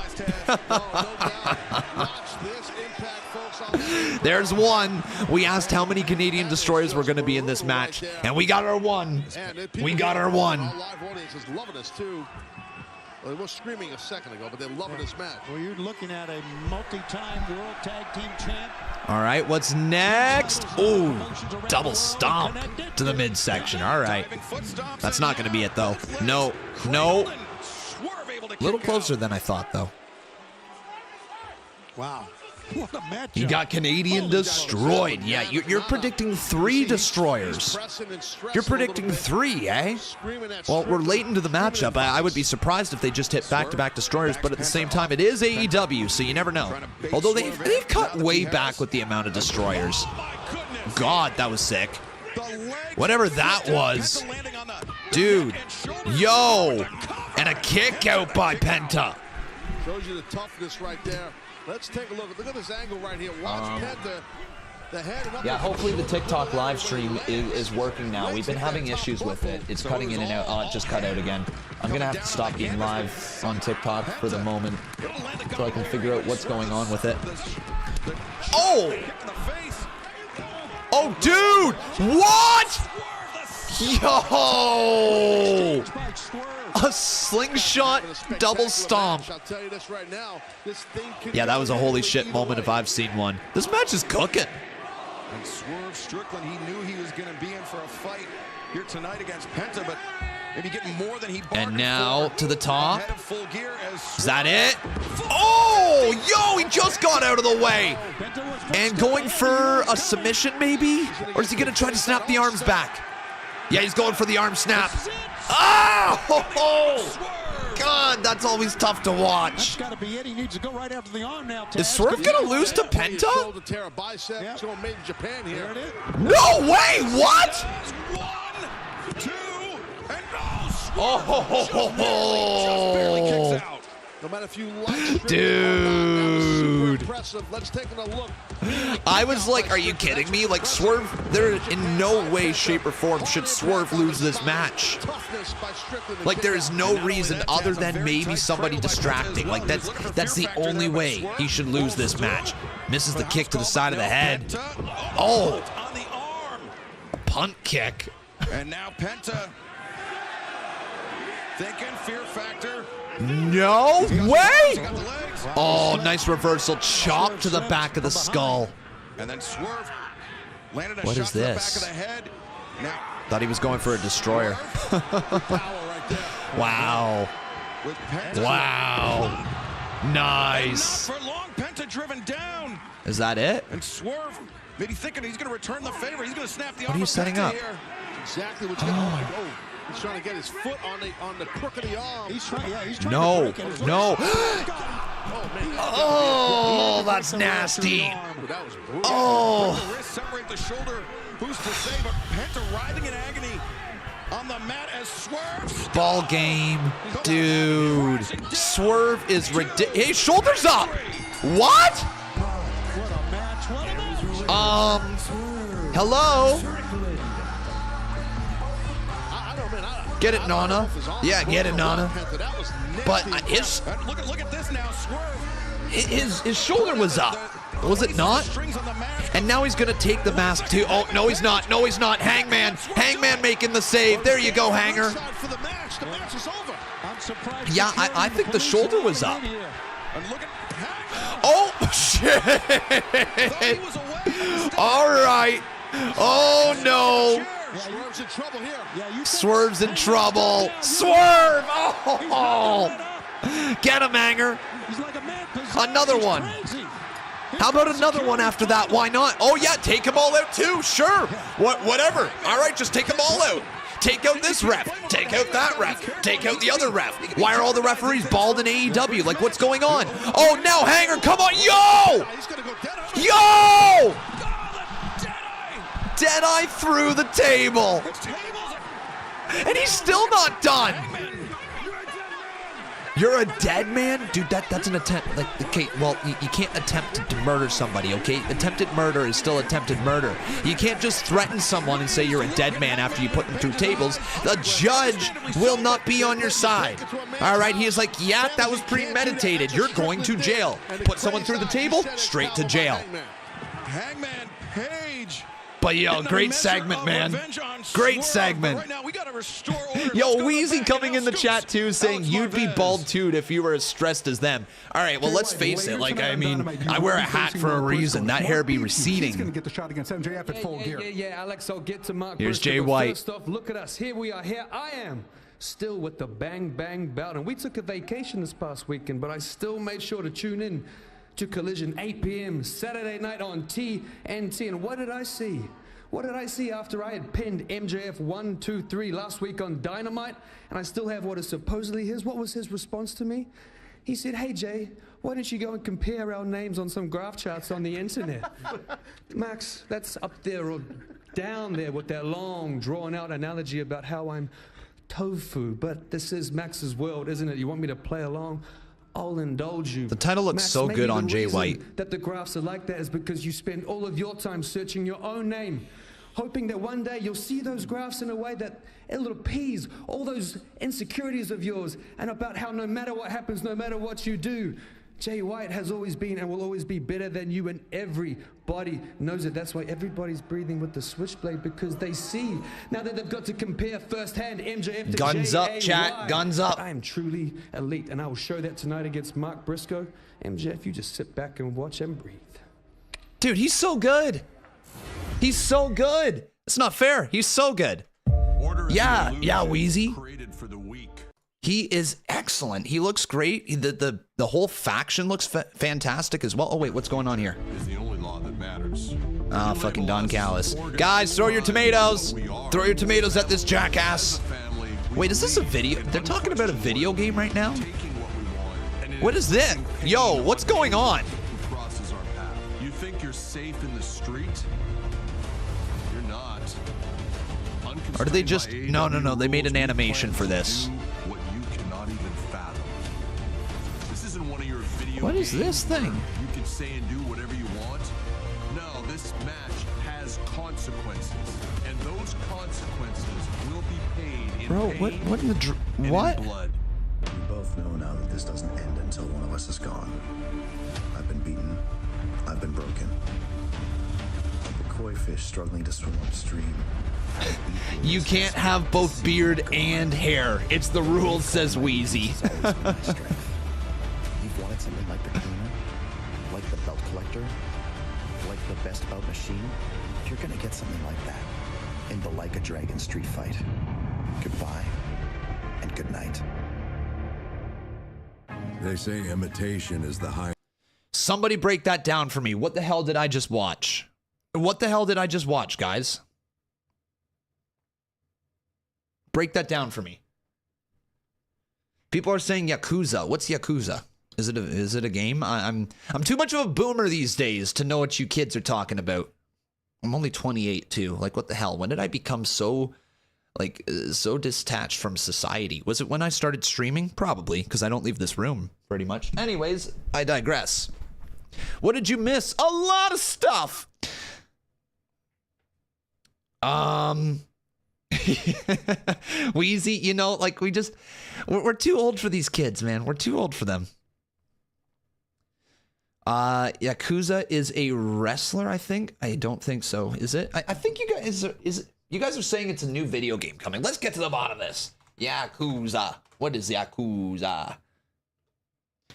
There's one. We asked how many Canadian Destroyers were going to be in this match, and we got our one. We got our one. Live audience is loving us too. Well, they were screaming a second ago, but they're loving this match. Well, you're looking at a multi-time World Tag Team Champ. All right, what's next? Ooh, double stomp to the midsection. All right. That's not going to be it, though. No, no. A little closer than I thought, though. Wow. What a matchup. He got Canadian destroyed. Yeah, you're predicting 3 destroyers. You're predicting 3, eh? Well, we're late into the matchup. I would be surprised if they just hit back-to-back destroyers, but at the same time, it is AEW, so you never know. Although they've cut way back with the amount of destroyers. God, that was sick. Whatever that was. Dude. Yo. And a kick out by Penta. Shows you the toughness right there. Let's take a look. Look at this angle right here. Watch Penta. The head and up. Yeah, hopefully the TikTok live stream is working now. We've been having issues with it. It's cutting in and out. Oh, it just cut out again. I'm going to have to stop being live on TikTok for the moment so I can figure out what's going on with it. Oh! Oh, dude! What? Yo! A slingshot double stomp. Yeah, that was a holy shit moment if I've seen one. This match is cooking. And Swerve Strickland, he knew he was going to be in for a fight here tonight against Penta, but maybe getting more than he bargained And now for. to the top. Full gear as Is that it? Oh, yo, he just got out of the way. And going for a submission maybe? Or is he going to try to snap the arms back? Yeah, he's going for the arm snap. Oh! God, that's always tough to watch. That's got to be it. He needs to go right after the arm now. Is Swerve going to lose to Penta? No way! What? 1, 2, and Oh! No matter if you like Dude. Let's take a look. I was like, are you kidding me? Like, Swerve, there in no way, shape, or form should Swerve lose this match. Like, there is no reason other than maybe somebody distracting. Like, that's the only way he should lose this match. Misses the kick to the side of the head. Oh! A punt kick. And now Penta thinking fear factor. No way! Oh, nice reversal. Chop to the back of the skull. And then Swerve landed a What shot is to the back this? of the head. Now, Thought he was going for a destroyer. Wow. Wow. Nice. not for long. Penta driven down. Is that it? And Swerve, maybe thinking he's going to return the favor. He's going to snap the arm. What are you of setting Penta up? here. Exactly what's going on. Oh, he's trying to get his foot on the crook of the arm. He's trying. Yeah, he's trying. No, to break it. no. Oh, Oh, that's nasty. That was brutal. Oh. The wrist, separate the shoulder. Who's to say? But Penta writhing in agony on the mat as Swerve. Ball game, dude. Swerve is ridiculous. Hey, shoulders up. What? Hello? Get it, Nana. Yeah, get it, Nana. But his Look at this now, Swerve. his shoulder was up. Was it not? And now he's going to take the mask too. Oh, no, he's not. No, he's not. Hangman. Hangman making the save. There you go, Hanger. Yeah, I think the shoulder was up. Oh, shit. All right. Oh, no. Swerve's in trouble here. Swerve's in trouble. Swerve! Oh! Get him, Hanger. Another one. How about another one after that? Why not? Oh, yeah, take them all out too. Sure. Whatever. All right, just take them all out. Take out this ref. Take out that ref. Take out the other ref. Why are all the referees bald in AEW? Like, what's going on? Oh, now Hanger, come on. Yo! Yo! Deadeye through the table. And he's still not done. You're a dead man? Dude, that's an attempt. Like, okay, well, you can't attempt to murder somebody, okay? Attempted murder is still attempted murder. You can't just threaten someone and say you're a dead man after you put them through tables. The judge will not be on your side. All right, he is like, yeah, that was premeditated. You're going to jail. Put someone through the table, straight to jail. Hangman Page. But yo, great segment, man. Great segment. Yo, Wheezy coming in the chat too, saying you'd be bald too if you were as stressed as them. All right, well, let's face it. Like, I mean, I wear a hat for a reason. That hair be receding. He's going to get the shot against MJF at full gear. Yeah, Alex, I'll get to Mark. Here's Briscoe, Jay but White. First off, look at us. Here we are. Here I am. Still with the bang bang bout. And we took a vacation this past weekend, but I still made sure to tune in to Collision, 8 p.m. Saturday night on TNT. And what did I see? What did I see after I had pinned MJF 1, 2, 3 last week on Dynamite, and I still have what is supposedly his? What was his response to me? He said, hey, Jay, why don't you go and compare our names on some graph charts on the internet? Max, that's up there or down there with that long, drawn-out analogy about how I'm tofu. But this is Max's world, isn't it? You want me to play along? I'll indulge you. The title looks Max, so good on Jay reason White. that the graphs are like that is because you spend all of your time searching your own name, hoping that one day you'll see those graphs in a way that it'll appease all those insecurities of yours and about how no matter what happens, no matter what you do, Jay White has always been and will always be better than you, and everybody knows it. That's why everybody's breathing with the switchblade, because they see now that they've got to compare firsthand MJF to Guns J.A. up, chat. Guns up. I am truly elite, and I will show that tonight against Mark Briscoe. MJF, you just sit back and watch and breathe. Dude, he's so good. He's so good. It's not fair. He's so good. Yeah, Wheezy. He is excellent. He looks great. The whole faction looks fantastic as well. Oh wait, what's going on here? Is the only law that matters. Ah, fucking Don Callis. Guys, throw your tomatoes. Throw your tomatoes at this jackass. Wait, is this a video? They're talking about a video game right now? What is this? Yo, what's going on? Crosses our path. You think you're safe in the street? You're not. Or did they just... No. They made an animation for this. What you cannot even fathom. This isn't one of your video What is this thing? You can say and do whatever you want. No, this match has consequences. And those consequences will be paid in Bro, pain what in the... What? in blood. We both know now that this doesn't end until one of us is gone. I've been beaten. I've been broken. Like a koi fish struggling to swim upstream. You can't have both beard and hair. It's the rule, says Wheezy. You've wanted something like the cleaner, like the belt collector, like the best bout machine. You're gonna get something like that in the Like a Dragon street fight. Goodbye and good night. They say imitation is the high. Somebody break that down for me. What the hell did I just watch? What the hell did I just watch, guys? Break that down for me. People are saying Yakuza. What's Yakuza? Is it a game? I'm too much of a boomer these days to know what you kids are talking about. I'm only 28 too. Like, what the hell? When did I become so detached from society? Was it when I started streaming? Probably, because I don't leave this room pretty much. Anyways, I digress. What did you miss? A lot of stuff. Wheezy, you know, like we're too old for these kids, man. We're too old for them. Yakuza is a wrestler, I think. I don't think so. Is it? I think you guys you guys are saying it's a new video game coming. Let's get to the bottom of this. Yakuza. What is Yakuza?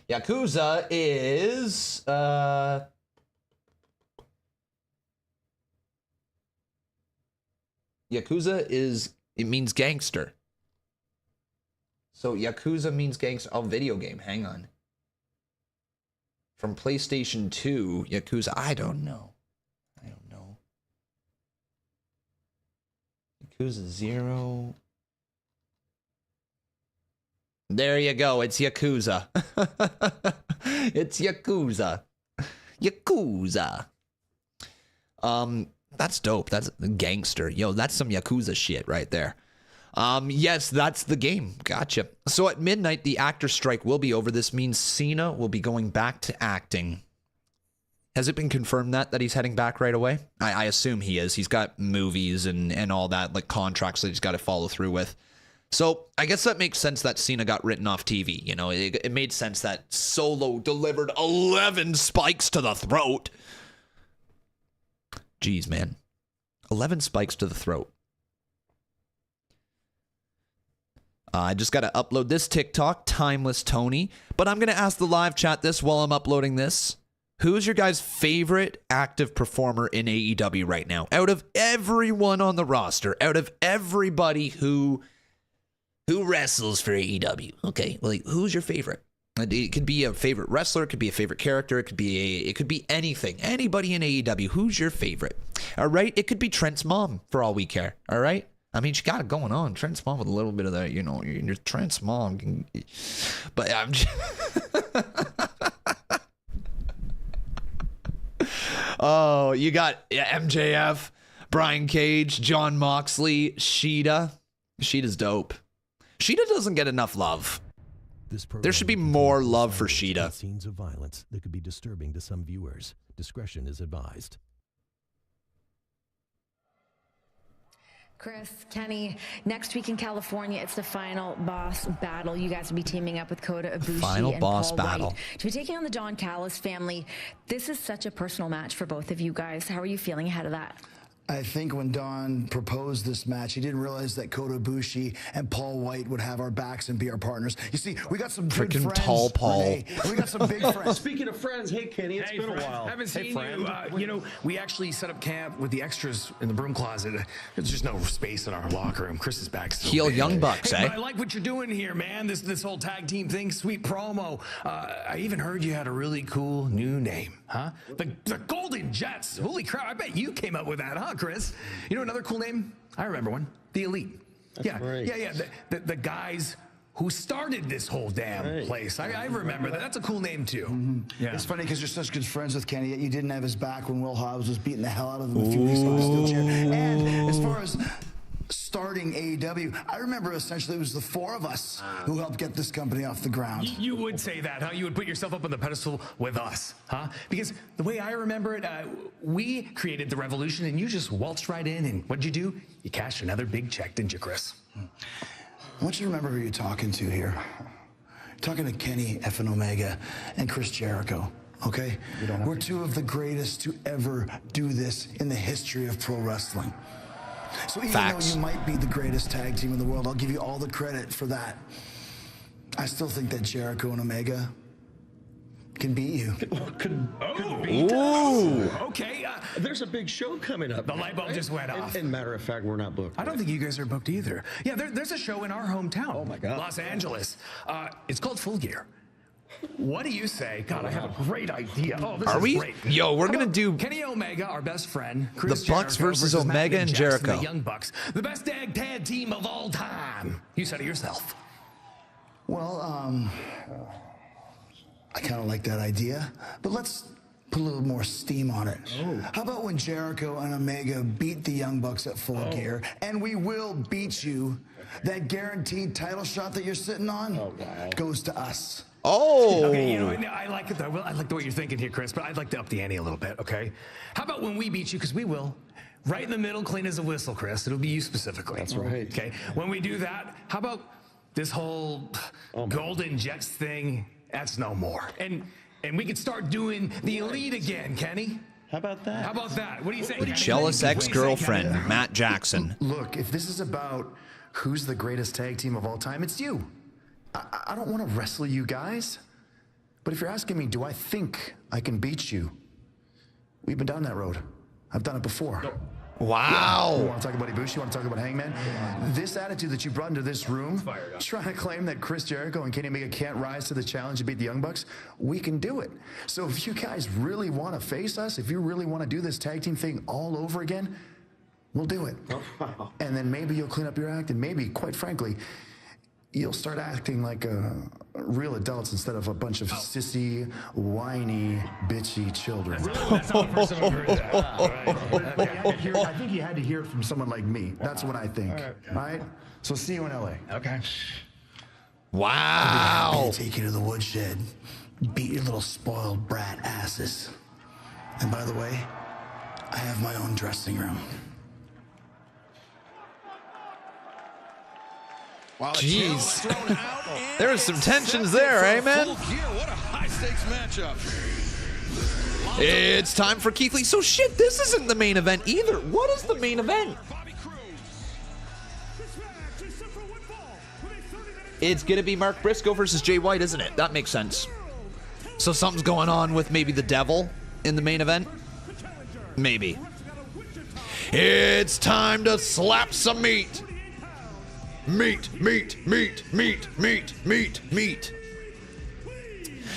Yakuza is Yakuza it means gangster. So Yakuza means gangster. Oh, video game. Hang on. From PlayStation 2, Yakuza. I don't know. Yakuza 0. There you go. It's Yakuza. It's Yakuza. Yakuza. That's dope. That's gangster. Yo, that's some Yakuza shit right there. Yes, that's the game. Gotcha. So at midnight, the actor strike will be over. This means Cena will be going back to acting. Has it been confirmed that he's heading back right away? I assume he is. He's got movies and all that, like contracts that he's got to follow through with. So I guess that makes sense that Cena got written off TV. You know, it made sense that Solo delivered 11 spikes to the throat. Jeez, man. 11 spikes to the throat. I just got to upload this TikTok, Timeless Tony. But I'm going to ask the live chat this while I'm uploading this. Who's your guys' favorite active performer in AEW right now? Out of everyone on the roster, out of everybody who wrestles for AEW. Okay, like, who's your favorite? It could be a favorite wrestler, it could be a favorite character, it could be anything. Anybody in AEW, who's your favorite? All right, it could be Trent's mom for all we care. All right, I mean, she got it going on. Trent's mom with a little bit of that, you know, your Trent's mom. But I'm just oh, you got MJF, Brian Cage, John Moxley, Sheeta. Sheeta's dope. Sheeta doesn't get enough love. There should be more love for Sheeta. Scenes of violence that could be disturbing to some viewers. Discretion is advised. Chris, Kenny, next week in California, it's the final boss battle. You guys will be teaming up with Kota Ibushi and Paul White to be taking on the Don Callis family. This is such a personal match for both of you guys. How are you feeling ahead of that? I think when Don proposed this match, he didn't realize that Kota Ibushi and Paul White would have our backs and be our partners. You see, we got some good friends. Tall Paul. Renee, we got some big friends. Speaking of friends, hey Kenny, it's been a while. Haven't seen you. You know, we actually set up camp with the extras in the broom closet. There's just no space in our locker room. Chris is back. Heel Young Bucks, hey, I like what you're doing here, man. This whole tag team thing, sweet promo. I even heard you had a really cool new name, huh? The Golden Jets. Holy crap! I bet you came up with that, huh, Chris? You know another cool name? I remember one. The Elite. That's right. Yeah. The guys who started this whole damn place. I remember that. That's a cool name too. Mm-hmm. Yeah. It's funny because you're such good friends with Kenny, yet you didn't have his back when Will Hobbs was beating the hell out of him a few weeks ago in a steel chair. And as far as starting AEW, I remember essentially it was the four of us who helped get this company off the ground. You would say that, huh? You would put yourself up on the pedestal with us, huh? Because the way I remember it, we created the revolution and you just waltzed right in, and what'd you do? You cashed another big check, didn't you, Chris? I want you to remember who you're talking to here. You're talking to Kenny effing Omega and Chris Jericho. Okay? We're two of the greatest to ever do this in the history of pro wrestling. So even though you might be the greatest tag team in the world, I'll give you all the credit for that. I still think that Jericho and Omega can beat you. Could beat us? Okay. There's a big show coming up. The light bulb just went off. And matter of fact, we're not booked. I don't think you guys are booked either. Yeah, there's a show in our hometown. Oh my God. Los Angeles. It's called Full Gear. What do you say? God, I have a great idea. Oh, this is great. Yo, we're gonna do Kenny Omega, our best friend. Chris the Bucks Jericho versus Omega and Jericho. The Young Bucks, the best tag team of all time. You said it yourself. Well, I kind of like that idea, but let's put a little more steam on it. How about when Jericho and Omega beat the Young Bucks at Full Gear, and we will beat you? That guaranteed title shot that you're sitting on goes to us. Okay, you know, I like it though. I like the way you're thinking here, Chris, but I'd like to up the ante a little bit, okay? How about when we beat you, because we will, right in the middle, clean as a whistle, Chris. It'll be you specifically. That's right. Okay, when we do that, how about this whole Golden Jets thing? That's no more. And we could start doing the Elite again, Kenny. How about that? How about that? What do you think? The jealous ex-girlfriend, Matt Jackson. Look, if this is about who's the greatest tag team of all time, it's you. I don't want to wrestle you guys. But if you're asking me, do I think I can beat you? We've been down that road. I've done it before. Wow. You want to talk about Ibushi? You want to talk about Hangman? This attitude that you brought into this room, trying to claim that Chris Jericho and Kenny Omega can't rise to the challenge to beat the Young Bucks, we can do it. So if you guys really want to face us, if you really want to do this tag team thing all over again, we'll do it. And then maybe you'll clean up your act, and maybe, quite frankly, you'll start acting like real adults instead of a bunch of sissy, whiny, bitchy children. I think you had to hear it from someone like me. That's what I think. All right? So see you in LA. Okay. Wow. I'll be happy to take you to the woodshed, beat your little spoiled brat asses. And by the way, I have my own dressing room. Jeez. There are some tensions there, eh, man? What a high-stakes matchup. It's time for Keith Lee. So shit, this isn't the main event either. What is the main event? It's gonna be Mark Briscoe versus Jay White, isn't it? That makes sense. So something's going on with maybe the devil in the main event? Maybe. It's time to slap some meat. Meat.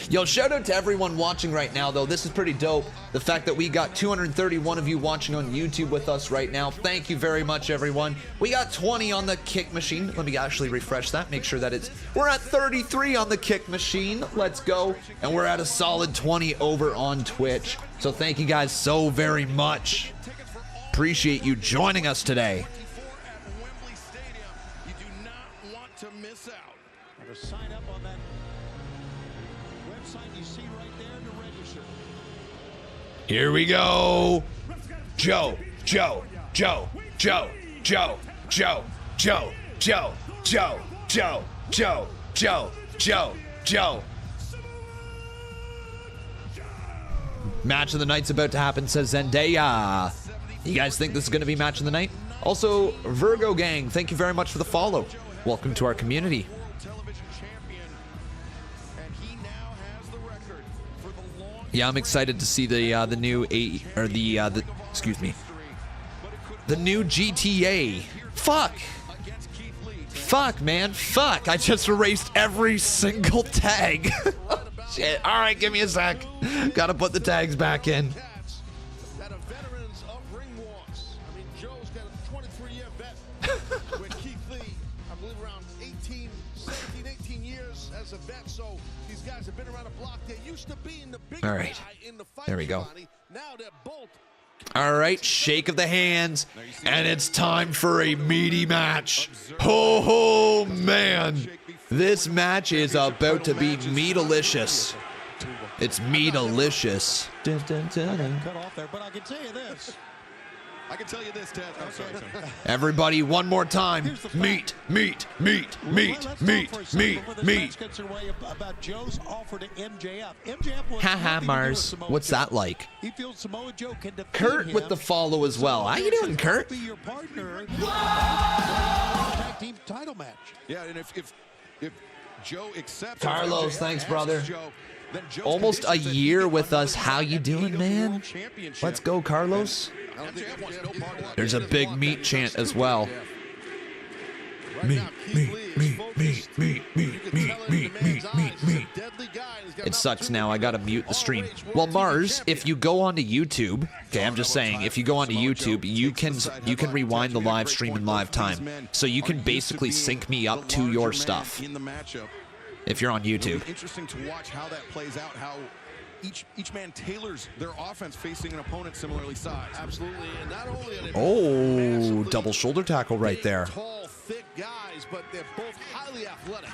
Yo, shout out to everyone watching right now, though. This is pretty dope. The fact that we got 231 of you watching on YouTube with us right now. Thank you very much, everyone. We got 20 on the kick machine. Let me actually refresh that. Make sure that we're at 33 on the kick machine. Let's go. And we're at a solid 20 over on Twitch. So thank you guys so very much. Appreciate you joining us today. You do not want to miss out. Sign up on that website you see right there to register. Here we go. Joe. Match of the night's about to happen, says Zendaya. You guys think this is going to be match of the night? Also, Virgo Gang, thank you very much for the follow. Welcome to our community. Yeah, I'm excited to see the new the new GTA. Fuck, man. Fuck. I just erased every single tag. Shit. All right, give me a sec. Gotta put the tags back in. That are veterans of ring wars. I mean, Joe's got a 23-year vet with Keith Lee, I believe around 18 years as a vet. So these guys have been around the block. They used to be in the big guy in the fight. There we go. Now they're both. All right, shake of the hands, and it's time for a meaty match. Oh, man. This match is about to be meatalicious. It's meatalicious. Dun, dun, dun, dun. Cut off there, but I can tell you this. Ted. I'm sorry. Everybody, one more time. Meat. About Joe's offer to MJF. Haha, Mars. What's that like? He feels Samoa Joe can defeat Kurt with the follow as well. How you doing, Kurt? Be your partner. Tag team title match. Yeah, and if Joe accepts Carlos, thanks, brother. Almost a year with us. How you doing, man? Let's go, Carlos. There's a big meat chant as well. Meat. It sucks now. I gotta mute the stream. Well, Mars, if you go onto YouTube, okay, I'm just saying, if you go onto YouTube, you can rewind the live stream in live time, so you can basically sync me up to your stuff. If you're on YouTube. Interesting to watch how that plays out. How each man tailors their offense facing an opponent similarly sized. Absolutely, and not only are they double shoulder tackle right there. Tall, thick guys, but they're both highly athletic.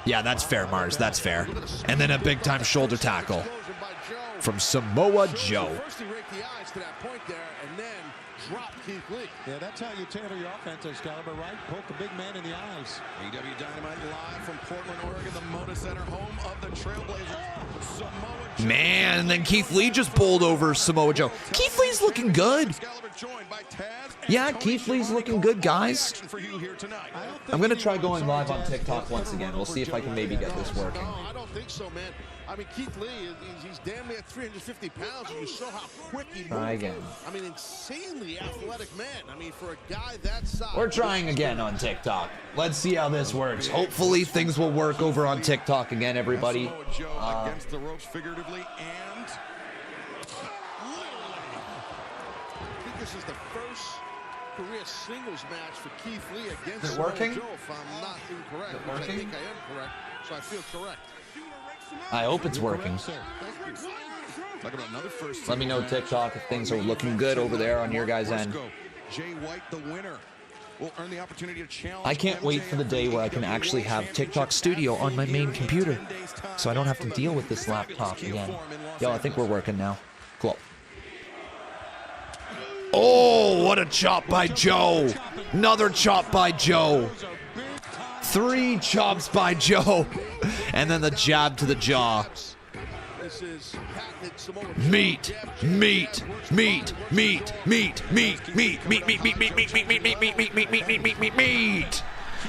Yeah, that's fair, Mars. That's fair. And then a big-time shoulder tackle from Samoa Joe. First he raked the eyes to that point there, and then dropped Keith Lee. Yeah, that's how you tailor your offense, Excalibur, right? Poke the big man in the eyes. AEW Dynamite live from Portland, Oregon, the Moda Center, home of the Trailblazers. Samoa Joe. Man, and then Keith Lee just bowled over Samoa Joe. Keith Lee's looking good. Yeah, Keith Lee's looking good, guys. I'm going to try going live on TikTok once again. We'll see if I can maybe get this working. I don't think so, man. I mean, Keith Lee, he's damn near 350 pounds, and you saw how quick he moved. Try again. I mean, insanely athletic man. I mean, for a guy that size. We're trying again on TikTok. Let's see how this works. Hopefully things will work over on TikTok again, everybody. Samoa Joe against the ropes figuratively, and I think this is the first career singles match for Keith Lee against Samoa Joe, if I'm not incorrect. I think I am correct, so I feel correct. I hope it's working. Let me know, TikTok, if things are looking good over there on your guys' end. Jay White, the winner, will earn the opportunity to challenge. I can't wait for the day where I can actually have TikTok Studio on my main computer, so I don't have to deal with this laptop again. Yo, I think we're working now. Cool. Oh, what a chop by Joe. Another chop by Joe. 3 chops by Joe. And then the jab to the jaw. Meat.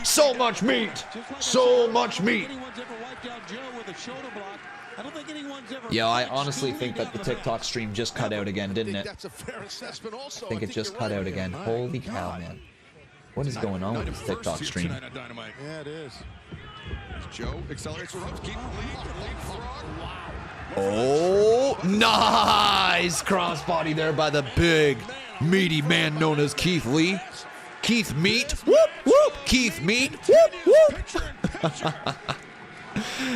So much meat. So much meat. Yeah, I honestly think that the TikTok stream just cut out again, didn't it? That's a fair assessment also. I think it just cut out again. Holy cow, man. What is going on with this TikTok stream? Yeah, it is. Joe accelerates the ropes. Keep leapfrog. Wow. Oh, nice crossbody there by the big, meaty man known as Keith Lee. Keith Meat. Whoop, whoop. Keith Meat. Whoop, whoop.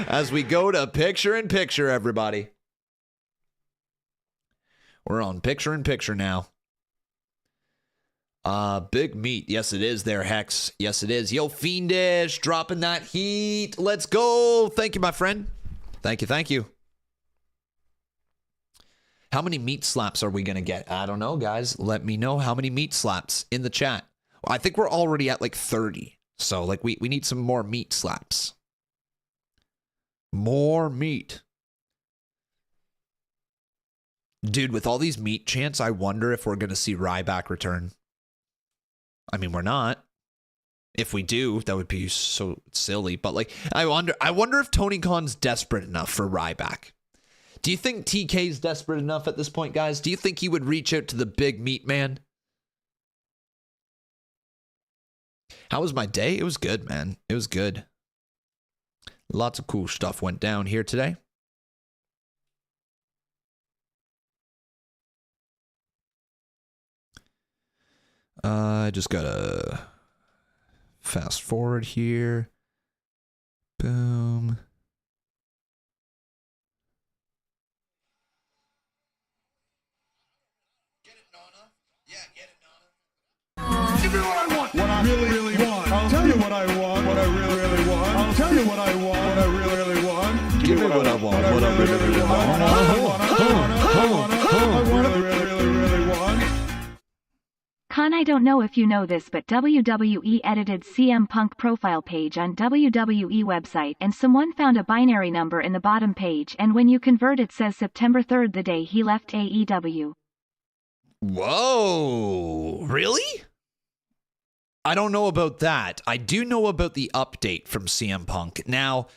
As we go to picture-in-picture, everybody. We're on picture-in-picture now. Big Meat. Yes, it is there, Hex. Yes, it is. Yo, Fiendish, dropping that heat. Let's go. Thank you, my friend. Thank you, thank you. How many meat slaps are we going to get? I don't know, guys. Let me know how many meat slaps in the chat. Well, I think we're already at like 30. So, like, we need some more meat slaps. More meat. Dude, with all these meat chants, I wonder if we're going to see Ryback return. I mean, we're not. If we do, that would be so silly. But, like, I wonder if Tony Khan's desperate enough for Ryback. Do you think TK's desperate enough at this point, guys? Do you think he would reach out to the big meat man? How was my day? It was good, man. It was good. Lots of cool stuff went down here today. I just gotta fast forward here. Boom. Give me what I want. What I really want. I'll tell you what I want. What I really want. I'll tell you what I want. What I really want. Give me what I want. What I really want. Con, I don't know if you know this, but WWE edited CM Punk profile page on WWE website, and someone found a binary number in the bottom page, and when you convert it says September 3rd, the day he left AEW. Whoa, really? I don't know about that. I do know about the update from CM Punk. Now,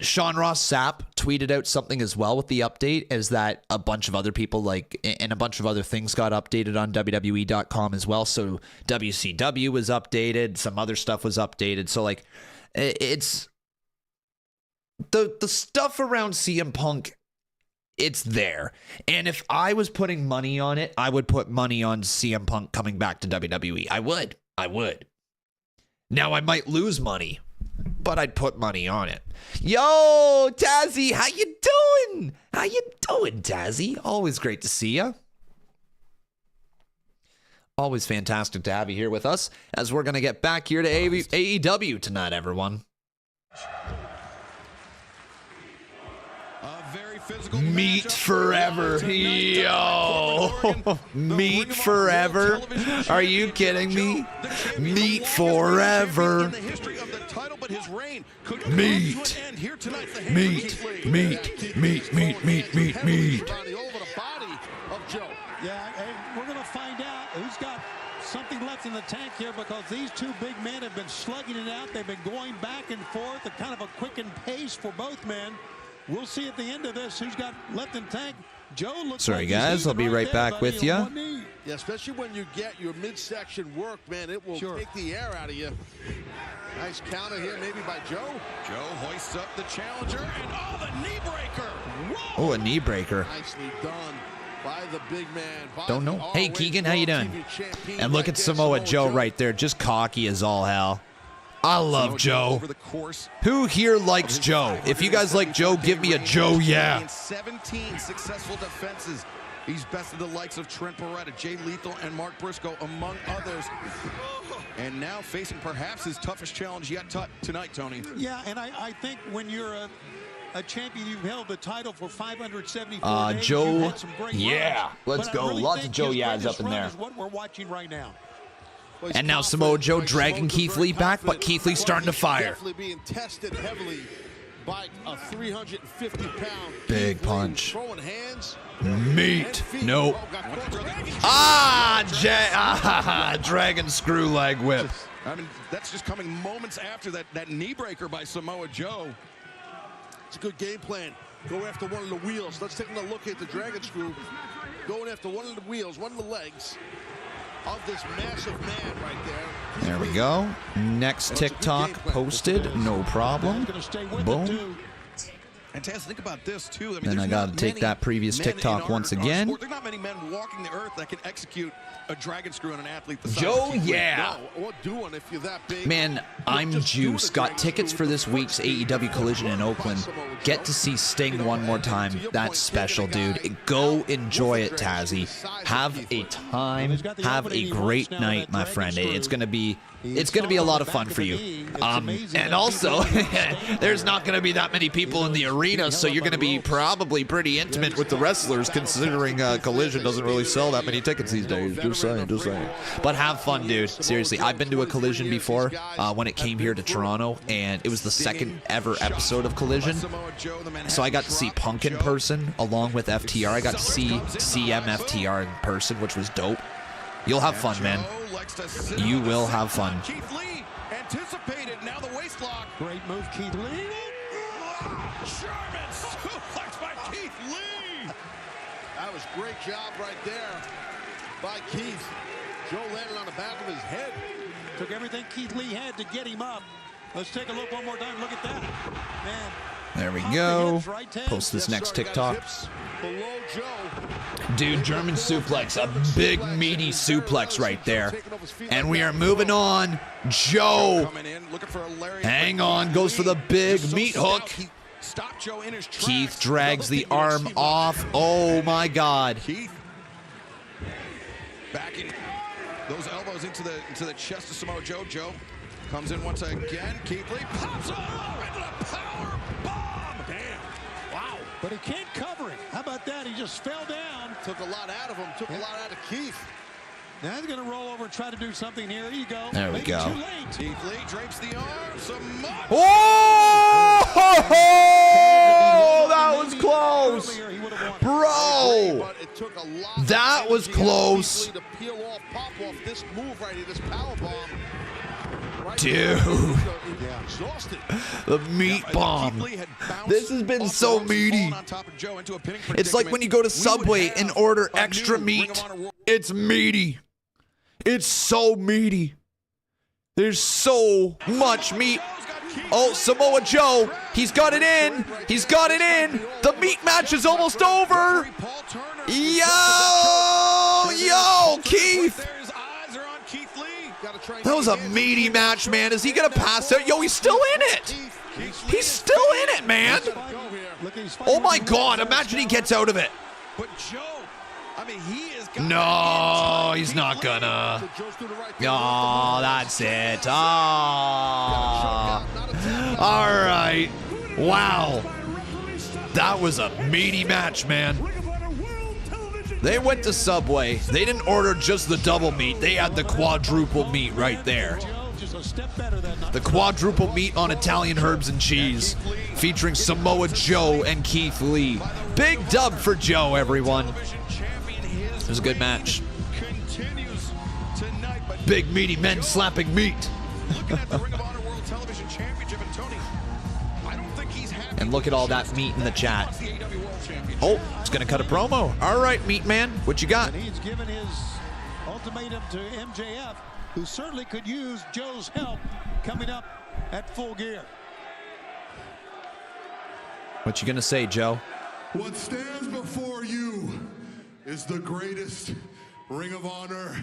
Sean Ross Sapp tweeted out something as well with the update, is that a bunch of other people, like, and a bunch of other things got updated on WWE.com as well. So WCW was updated, some other stuff was updated. So, like, it's the stuff around CM Punk, it's there. And if I was putting money on it, I would put money on CM Punk coming back to WWE. I would. Now, I might lose money, but I'd put money on it. Yo, Tazzy, how you doing? How you doing, Tazzy? Always great to see you. Always fantastic to have you here with us as we're going to get back here to AEW tonight, everyone. Meat forever. Yo. Meat forever. Are you kidding me? Meat forever. Meat. Meat. Yeah, and we're going to find out who's got something left in the tank here, because these two big men have been slugging it out. They've been going back and forth at kind of a quickened pace for both men. We'll see at the end of this who's got left in tank. Joe looks Sorry, like guys. I'll be right back with you. Yeah, especially when you get your midsection work, man, it will take the air out of you. Nice counter here, maybe by Joe. Joe hoists up the challenger, and the knee breaker. Oh, a knee breaker. Nicely done by the big man. Don't know. Hey, Keegan, how you doing? And look at Samoa Joe right there, just cocky as all hell. I love Joe. Who here likes Joe? If you guys like Joe, give me a Joe, yeah. 17 successful defenses. He's bested the likes of Trent Beretta, Jay Lethal, and Mark Briscoe, among others. And now facing perhaps his toughest challenge yet tonight, Tony. Yeah, and I think when you're a champion, you've held the title for 574 days. Joe, yeah. Let's go. Lots of Joe Yads up in there. Is what we're watching right now. And now Samoa Joe dragging Keith Lee back, but Keith Lee starting to fire. Definitely being tested heavily by a 350-pound big punch. Throwing hands. Meat. Nope. Dragon screw leg whip. I mean, that's just coming moments after that knee breaker by Samoa Joe. It's a good game plan. Go after one of the wheels. Let's take a look at the dragon screw. Going after one of the wheels, one of the legs. of this massive man right there. There we go. Next TikTok posted. No problem. Boom. And Taz, think about this too. I mean, Then I got to take that previous TikTok once again. There's not many men walking the earth that can execute a dragon screw on an athlete the size Joe, of Keith Lee. yeah. No, what doing if you're that big? Man, I'm juiced. Got tickets for this week's AEW Collision in Oakland. Get to see Sting one more time. That's special, dude. Go enjoy it, Tazzy. Have a time. Have a great night, my friend. It's gonna be a lot of fun for you. And also, there's not gonna be that many people in the arena, so you're gonna be probably pretty intimate with the wrestlers, considering Collision doesn't really sell that many tickets these days. Just saying. But have fun, dude. Seriously, I've been to a Collision before when it came here to Toronto, and it was the second ever episode of Collision. So I got to see Punk in person along with FTR. I got to see CM FTR in person, which was dope. You'll have fun, man. You will have fun. Keith Lee anticipated. Now the waist lock. Great move, Keith Lee. Sherman suplex by Keith Lee. That was great job right there by Keith. Joe landed on the back of his head. Took everything Keith Lee had to get him up. Let's take a look one more time. Look at that. Man. There we go. Post this next TikTok. Dude, German suplex. A big, meaty suplex right there. And we are moving on. Joe. Hang on. Goes for the big meat hook. Keith drags the arm off. Oh, my God. Backing those elbows into the chest of Samoa Joe. Joe comes in once again. Keith Lee pops up into the power bomb. Damn. Wow. But he can't cover it. How about that? He just fell down. Took a lot out of him. Took a lot out of Keith. Now he's going to roll over and try to do something here. Here you go. There we go. Too late. Keith Lee drapes the arm. Samoa. Oh, that was close. Bro, that was close. Dude, the meat bomb. This has been so meaty. It's like when you go to Subway and order extra meat. It's meaty. It's so meaty. There's so much meat. Oh, Samoa Joe. He's got it in. He's got it in. The meat match is almost over. Yo, Keith. That was a meaty match, man. Is he going to pass out? Yo, he's still in it. He's still in it, man. Oh, my God. Imagine he gets out of it. No, he's not gonna. Oh, that's it. Oh. All right. Wow. That was a meaty match, man. They went to Subway. They didn't order just the double meat. They had the quadruple meat right there. The quadruple meat on Italian herbs and cheese, featuring Samoa Joe and Keith Lee. Big dub for Joe, everyone. It was a good match. Big meaty men slapping meat. And look at all that meat in the chat. Oh, it's going to cut a promo. All right, meat man, what you got? And he's given his ultimatum to MJF, who certainly could use Joe's help coming up at Full Gear. What you going to say, Joe? What stands before you is the greatest Ring of Honor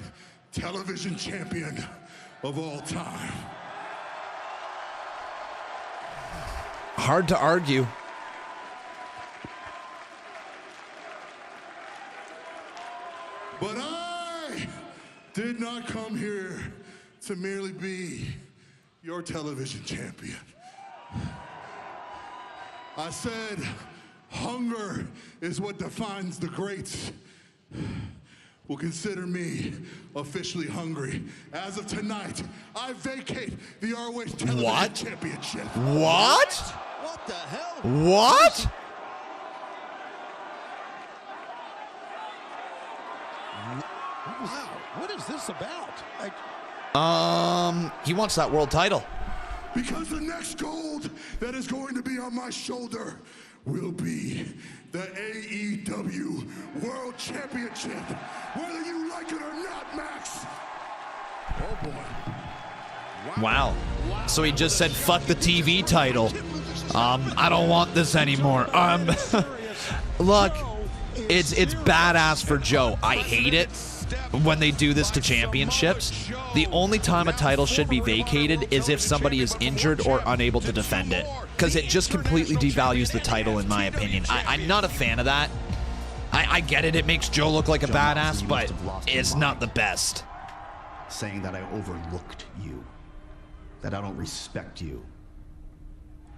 television champion of all time. Hard to argue. But I did not come here to merely be your television champion. I said, hunger is what defines the greats. Well, consider me officially hungry. As of tonight, I vacate the ROH Television Championship. What? What the hell? What? Wow, what is this about? He wants that world title. Because the next gold that is going to be on my shoulder will be the AEW World Championship, whether you like it or not, Max. Oh boy. Wow. So he just said, fuck the TV title. I don't want this anymore. Look, it's badass for Joe. I hate it when they do this to championships. The only time a title should be vacated is if somebody is injured or unable to defend it, because it just completely devalues the title, in my opinion. I'm not a fan of that. I get it. It makes Joe look like a badass, but it's not the best. Saying that I overlooked you, that I don't respect you.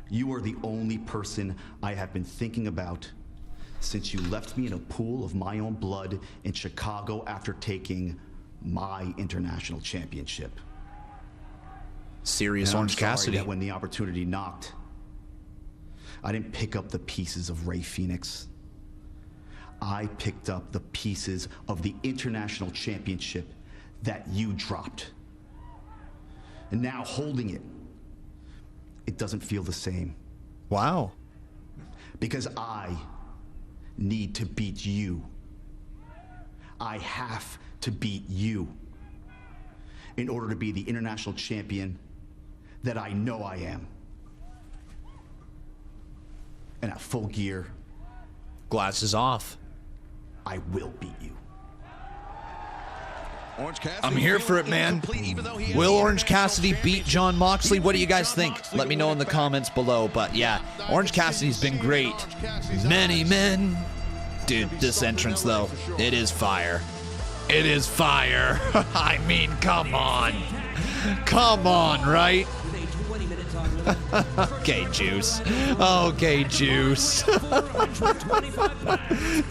You are the only person I have been thinking about since you left me in a pool of my own blood in Chicago after taking my international championship. Serious Orange Cassidy. That when the opportunity knocked, I didn't pick up the pieces of Rey Fenix. I picked up the pieces of the international championship that you dropped. And now holding it, it doesn't feel the same. Wow. Because I need to beat you. I have to beat you in order to be the international champion that I know I am. And at Full Gear, glasses off, I will beat you. I'm here for it, man. Will Orange Cassidy beat Jon Moxley? What do you guys think? Let me know in the comments below. But yeah, Orange Cassidy's been great. Many men. Dude, this entrance, though, it is fire. It is fire. I mean, come on. Come on, right? Okay, Juice. Okay, Juice.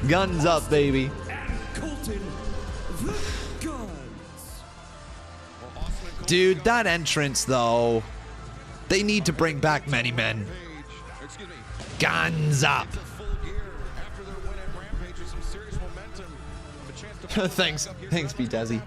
Guns up, baby. Dude, that entrance, though, they need to bring back many men. Guns up. Thanks, B. Desi.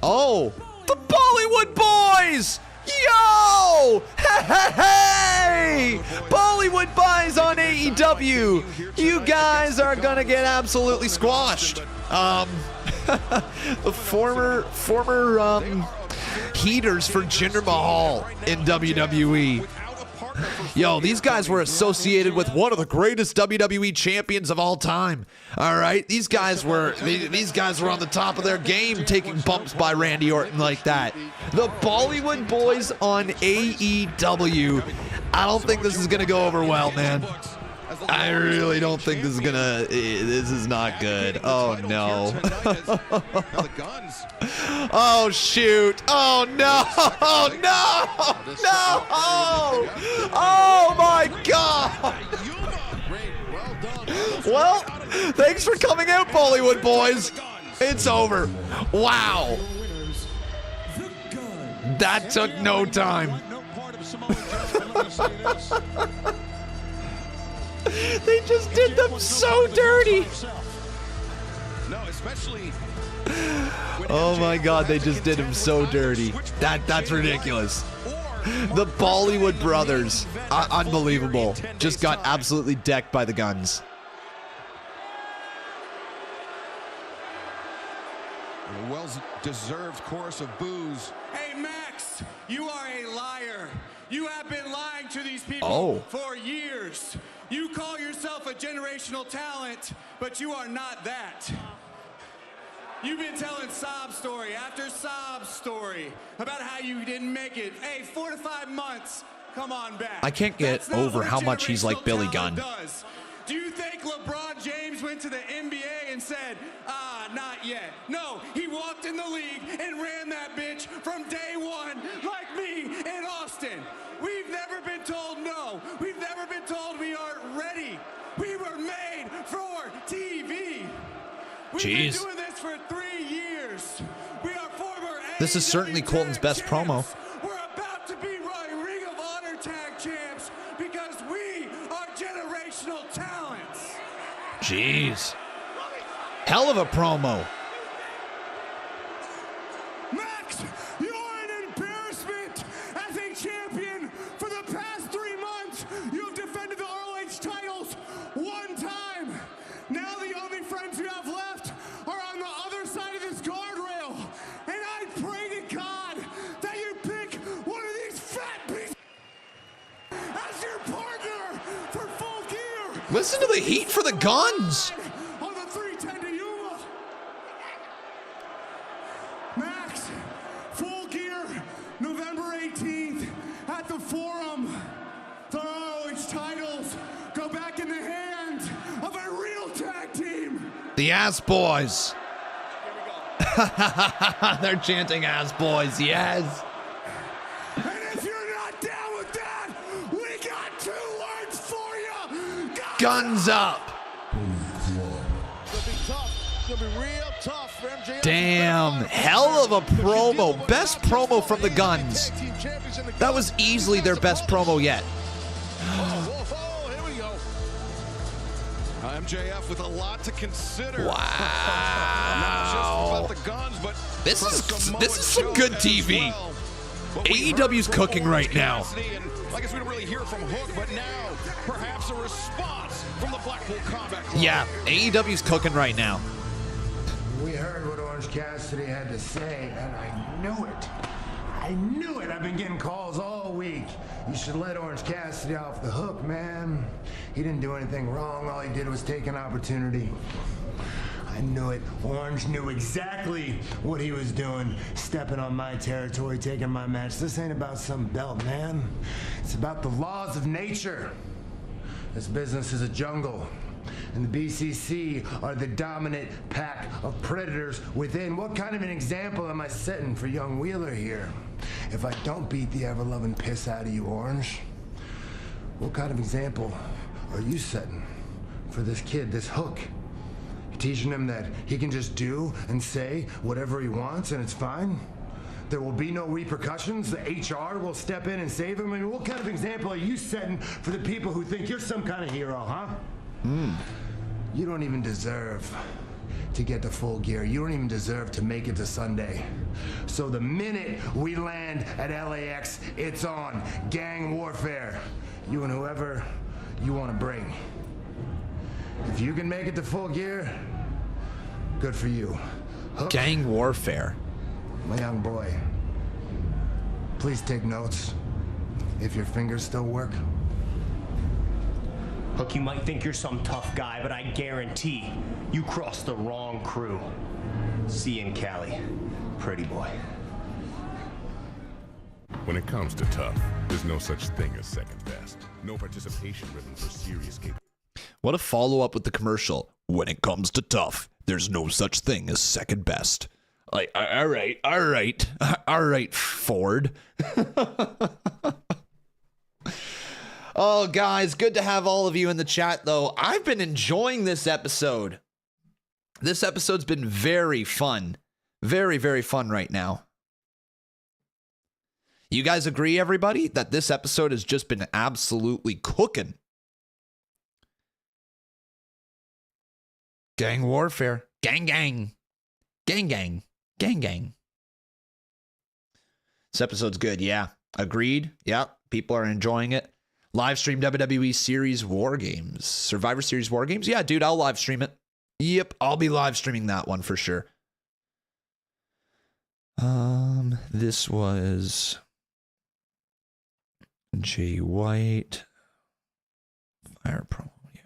Oh, the Bollywood Boys! Yo! Hey! Bollywood Boys on AEW. You guys are gonna get absolutely squashed. The former heaters for Jinder Mahal in WWE. Yo, these guys were associated with one of the greatest WWE champions of all time. All right, these guys were on the top of their game, taking bumps by Randy Orton like that. The Bollywood Boys on AEW. I don't think this is gonna go over well, man. I really don't think this is gonna. This is not good. Oh no. Oh shoot. Oh no. Oh no. No. Oh my God. Well, thanks for coming out, Bollywood Boys. It's over. Wow. That took no time. They just did them so dirty. Oh my God, they just did him so dirty. That's ridiculous. The Bollywood brothers, unbelievable. Just got absolutely decked by the Guns. A well-deserved chorus of boos. Hey, Max, you are a liar. You have been lying to these people for years. You call yourself a generational talent, but you are not that. You've been telling sob story after sob story about how you didn't make it. Hey, 4 to 5 months, come on back. I can't get over how much he's like Billy Gunn. Do you think LeBron James went to the NBA and said, not yet? No, he walked in the league and ran that bitch from day one, like me in Austin. We've never been told no. We've never been told we aren't ready. We were made for TV. We've been doing this for 3 years. We are former This is certainly Colton's best promo. We're about to be Ring of Honor tag champs because we are generational talents. Jeez. Hell of a promo. Listen to the heat for the Guns. On the 310 to Yuma. Max, Full Gear, November 18th at the Forum. The ROH titles go back in the hands of a real tag team. The Ass Boys. They're chanting Ass Boys, yes. And if you're not down with that, we got 2 words for you. Guns up. It'll be tough. It'll be real tough for MJF. Damn, hell of a promo. Best promo from the Guns. That was easily their best promo yet. Here we go. MJF with a lot to consider. Wow. Not just about the Guns, but This is some good TV. AEW's cooking right now. And I guess we don't really hear from Hook, but now perhaps a response from the Blackpool Combat Club. Yeah, AEW's cooking right now. We heard what Orange Cassidy had to say, and I knew it. I knew it. I've been getting calls all week. You should let Orange Cassidy off the hook, man. He didn't do anything wrong. All he did was take an opportunity. I knew it. Orange knew exactly what he was doing, stepping on my territory, taking my match. This ain't about some belt, man. It's about the laws of nature. This business is a jungle, and the BCC are the dominant pack of predators within. What kind of an example am I setting for young Wheeler here? If I don't beat the ever-loving piss out of you, Orange, what kind of example are you setting for this kid, this Hook? You're teaching him that he can just do and say whatever he wants and it's fine? There will be no repercussions? The HR will step in and save him? I mean, what kind of example are you setting for the people who think you're some kind of hero, huh? You don't even deserve to get to Full Gear. You don't even deserve to make it to Sunday. So the minute we land at LAX, it's on. Gang warfare. You and whoever you want to bring. If you can make it to Full Gear, good for you. Hook, Gang warfare. my young boy, please take notes. If your fingers still work. Look, you might think you're some tough guy, but I guarantee you crossed the wrong crew. See you in Cali, pretty boy. When it comes to tough, there's no such thing as second best. No participation ribbon for serious capability. What a follow-up with the commercial. When it comes to tough, there's no such thing as second best. Like, all right, Ford. Oh, guys, good to have all of you in the chat, though. I've been enjoying this episode. This episode's been very fun. Very, very fun right now. You guys agree, everybody, that this episode has just been absolutely cooking? Gang warfare. Gang, gang. Gang, gang. Gang, gang. This episode's good, yeah. Agreed. Yeah, people are enjoying it. Live stream WWE Series War Games. Survivor Series War Games? Yeah, dude, I'll live stream it. Yep, I'll be live streaming that one for sure. This was Jay White. Fire promo, yeah.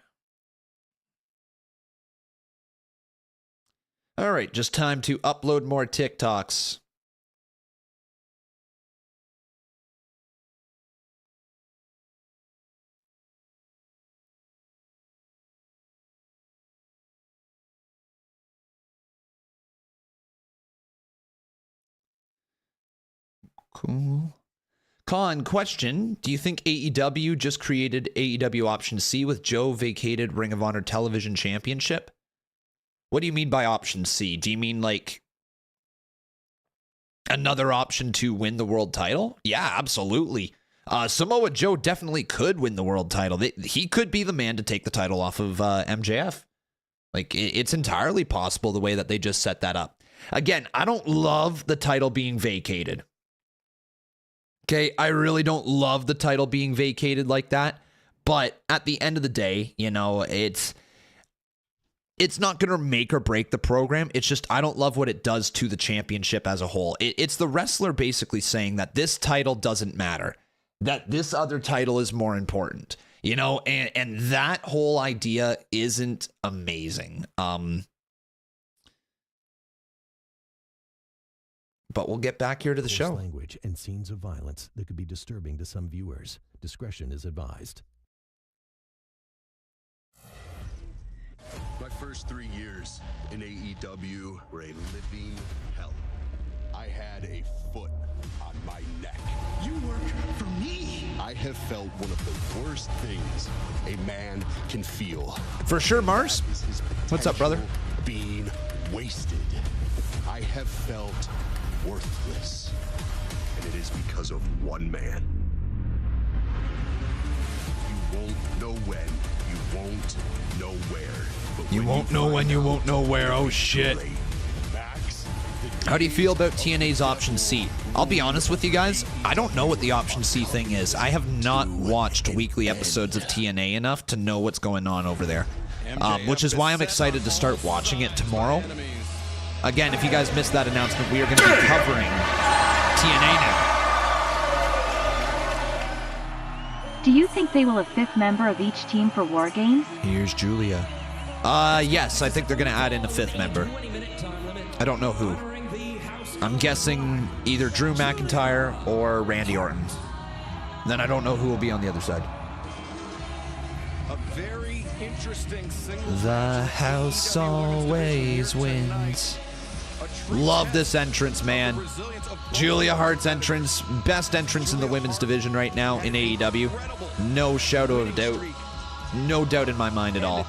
All right, just time to upload more TikToks. Cool. Con, question. Do you think AEW just created AEW Option C with Joe vacated Ring of Honor Television Championship? What do you mean by Option C? Do you mean like another option to win the world title? Yeah, absolutely. Samoa Joe definitely could win the world title. He could be the man to take the title off of MJF. Like, it's entirely possible the way that they just set that up. Again, I don't love the title being vacated. Okay, I really don't love the title being vacated like that. But at the end of the day, you know, it's not going to make or break the program. It's just I don't love what it does to the championship as a whole. It's the wrestler basically saying that this title doesn't matter, that this other title is more important. You know, and that whole idea isn't amazing. But we'll get back here to the show. Language and scenes of violence that could be disturbing to some viewers. Discretion is advised. My first 3 years in AEW were a living hell. I had a foot on my neck. You work for me. I have felt one of the worst things a man can feel. For sure, Mars. What's up, brother? Being wasted. I have felt worthless. And it is because of one man. You won't know when, you won't know where. But You won't know when, you won't know where. Oh, shit. How do you feel about TNA's Option C? I'll be honest with you guys, I don't know what the Option C thing is. I have not watched weekly episodes of TNA enough to know what's going on over there. Which is why I'm excited to start watching it tomorrow. Again, if you guys missed that announcement, we are going to be covering TNA now. Do you think they will have 5th member of each team for War Games? Here's Julia. Yes, I think they're going to add in a 5th member. I don't know who. I'm guessing either Drew McIntyre or Randy Orton. Then I don't know who will be on the other side. A very interesting single. The house always wins. Love this entrance, man. Julia Hart's entrance, best entrance in the women's division right now in AEW. No shadow of doubt. No doubt in my mind at all.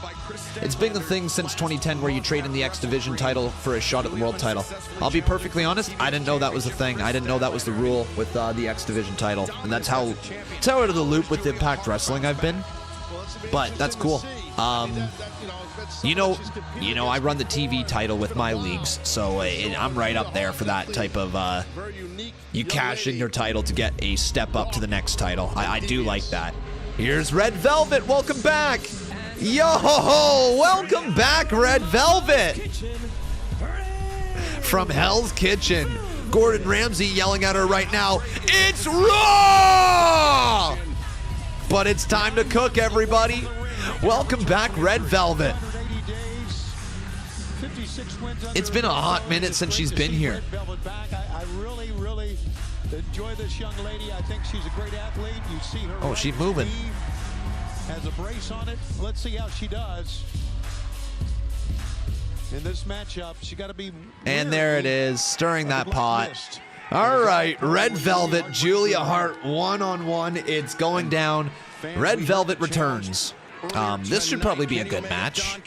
It's been the thing since 2010 where you trade in the X Division title for a shot at the world title. I'll be perfectly honest, I didn't know that was a thing. I didn't know that was the rule with the X Division title. And that's how out of the loop with Impact Wrestling I've been. But that's cool. You know, I run the TV title with my leagues, so I'm right up there for that type of, you cash in your title to get a step up to the next title. I do like that. Here's Red Velvet, welcome back. Yo, welcome back, Red Velvet. From Hell's Kitchen. Gordon Ramsay yelling at her right now, it's raw! But it's time to cook, everybody. Welcome back, Red Velvet. It's been a hot minute since she's been here. I really enjoy this young lady. I think she's a great athlete. You see her. Oh, she's moving. Has a brace on it. Let's see how she does. In this matchup, she got to be. And there it is, stirring that pot. All right, Red Velvet, Julia Hart, one-on-one. It's going down. Red Velvet returns. This should probably be a good match.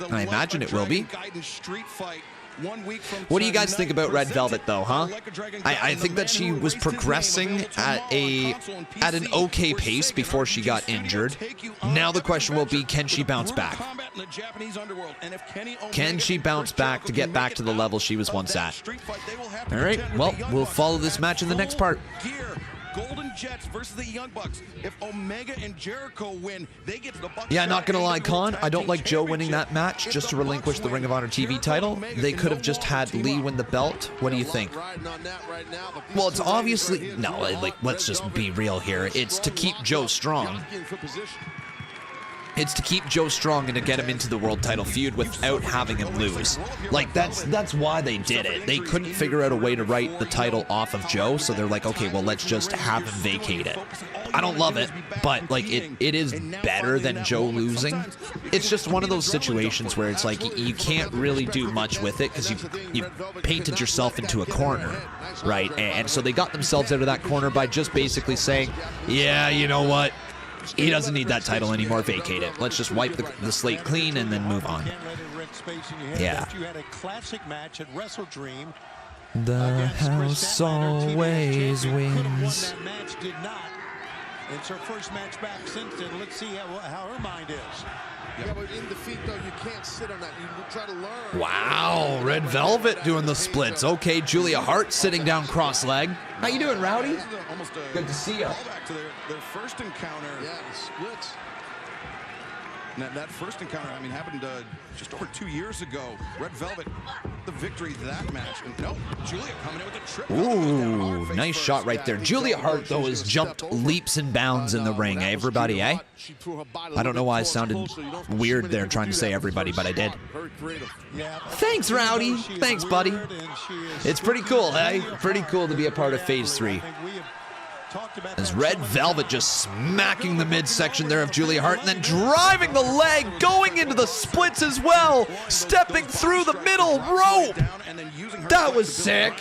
I imagine it will be. What do you guys think about Red Velvet, though, huh? I think that she was progressing at an okay pace before she got injured. Now the question will be, can she bounce back? Can she bounce back to get back to the level she was once at? All right, well, we'll follow this match in the next part. Golden Jets versus the Young Bucks. If Omega and Jericho win, they get to the Bucks. Yeah, not gonna lie, Con, I don't like Joe winning that match just to relinquish the Ring of Honor TV title. They could have just had Lee win the belt. What do you think? Well, it's obviously no. Like, let's just be real here. It's to keep Joe strong. It's to keep Joe strong and to get him into the world title feud without having him lose. Like, that's why they did it. They couldn't figure out a way to write the title off of Joe, so they're like, okay, well, let's just have him vacate it. I don't love it, but, like, it is better than Joe losing. It's just one of those situations where it's like, you can't really do much with it because you've painted yourself into a corner, right? And so they got themselves out of that corner by just basically saying, yeah, you know what? He doesn't need that title anymore. Vacate it. Let's just wipe the slate clean and then move on. Yeah. The house always wins. It's her first match back since then. Let's see how her mind is. Yeah, but in defeat, though, you can't sit on that. You try to learn. Wow, Red Velvet doing the splits. Okay, Julia Hart sitting down cross-leg. How you doing, Rowdy? Good to see you. Back to their first encounter. Yeah, the splits. That first encounter, I mean, happened just over 2 years ago. Red Velvet, the victory that match. And no, Julia coming in with a triple. Ooh, nice shot right there. Julia Hart, though, has jumped leaps and bounds in the ring. Everybody, eh? I don't know why I sounded weird there trying to say everybody, but I did. Thanks, Rowdy. Thanks, buddy. It's pretty cool, eh? Pretty cool to be a part of Phase 3. As Red Velvet just smacking the midsection there of Julia Hart and then driving the leg, going into the splits as well, stepping through the middle rope. That was sick.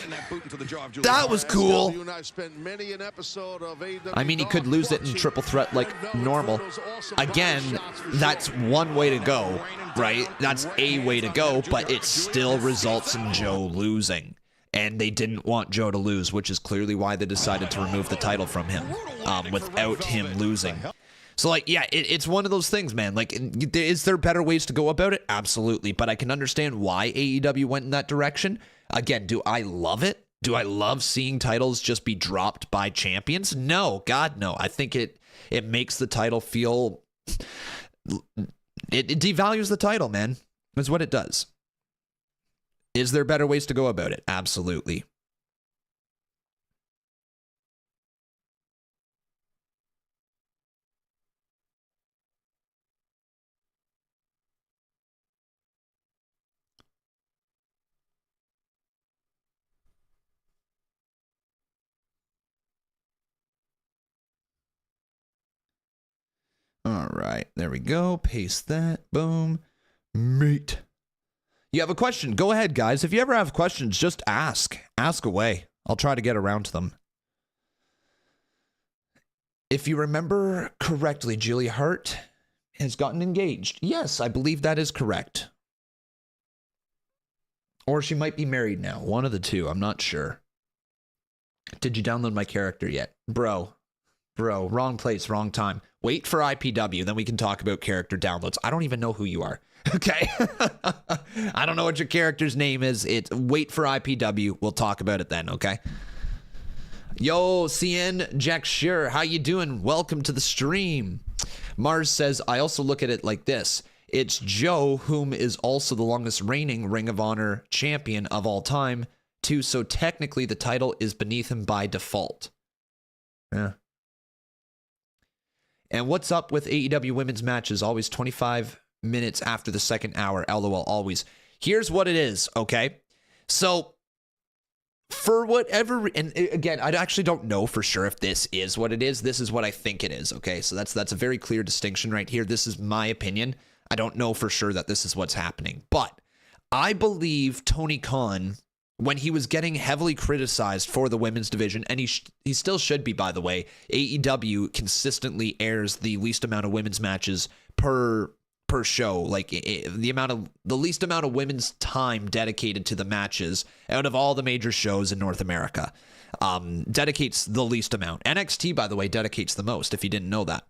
That was cool. I mean, he could lose it in triple threat like normal. Again, that's one way to go, right? That's a way to go, but it still results in Joe losing. And they didn't want Joe to lose, which is clearly why they decided to remove the title from him without him losing. So, like, yeah, it's one of those things, man. Like, is there better ways to go about it? Absolutely. But I can understand why AEW went in that direction. Again, do I love it? Do I love seeing titles just be dropped by champions? No, God, no. I think it makes the title feel... It devalues the title, man. That's what it does. Is there better ways to go about it? Absolutely. All right, there we go. Paste that. Boom. Mate. You have a question? Go ahead, guys. If you ever have questions, just ask. Ask away. I'll try to get around to them. If you remember correctly, Julia Hart has gotten engaged. Yes, I believe that is correct. Or she might be married now. One of the two. I'm not sure. Did you download my character yet? Bro, wrong place, wrong time. Wait for IPW, then we can talk about character downloads. I don't even know who you are. Okay. I don't know what your character's name is. Wait for IPW. We'll talk about it then, okay? Yo, CN Jack Shearer, how you doing? Welcome to the stream. Mars says, I also look at it like this. It's Joe, whom is also the longest reigning Ring of Honor champion of all time, too. So technically the title is beneath him by default. Yeah. And what's up with AEW women's matches? Always 25 minutes after the second hour. LOL, always. Here's what it is, okay? So, for whatever... And again, I actually don't know for sure if this is what it is. This is what I think it is, okay? So that's a very clear distinction right here. This is my opinion. I don't know for sure that this is what's happening. But I believe Tony Khan, when he was getting heavily criticized for the women's division, and he still should be, by the way, AEW consistently airs the least amount of women's matches per show, like the least amount of women's time dedicated to the matches out of all the major shows in North America. Dedicates the least amount. NXT, by the way, dedicates the most, if you didn't know that.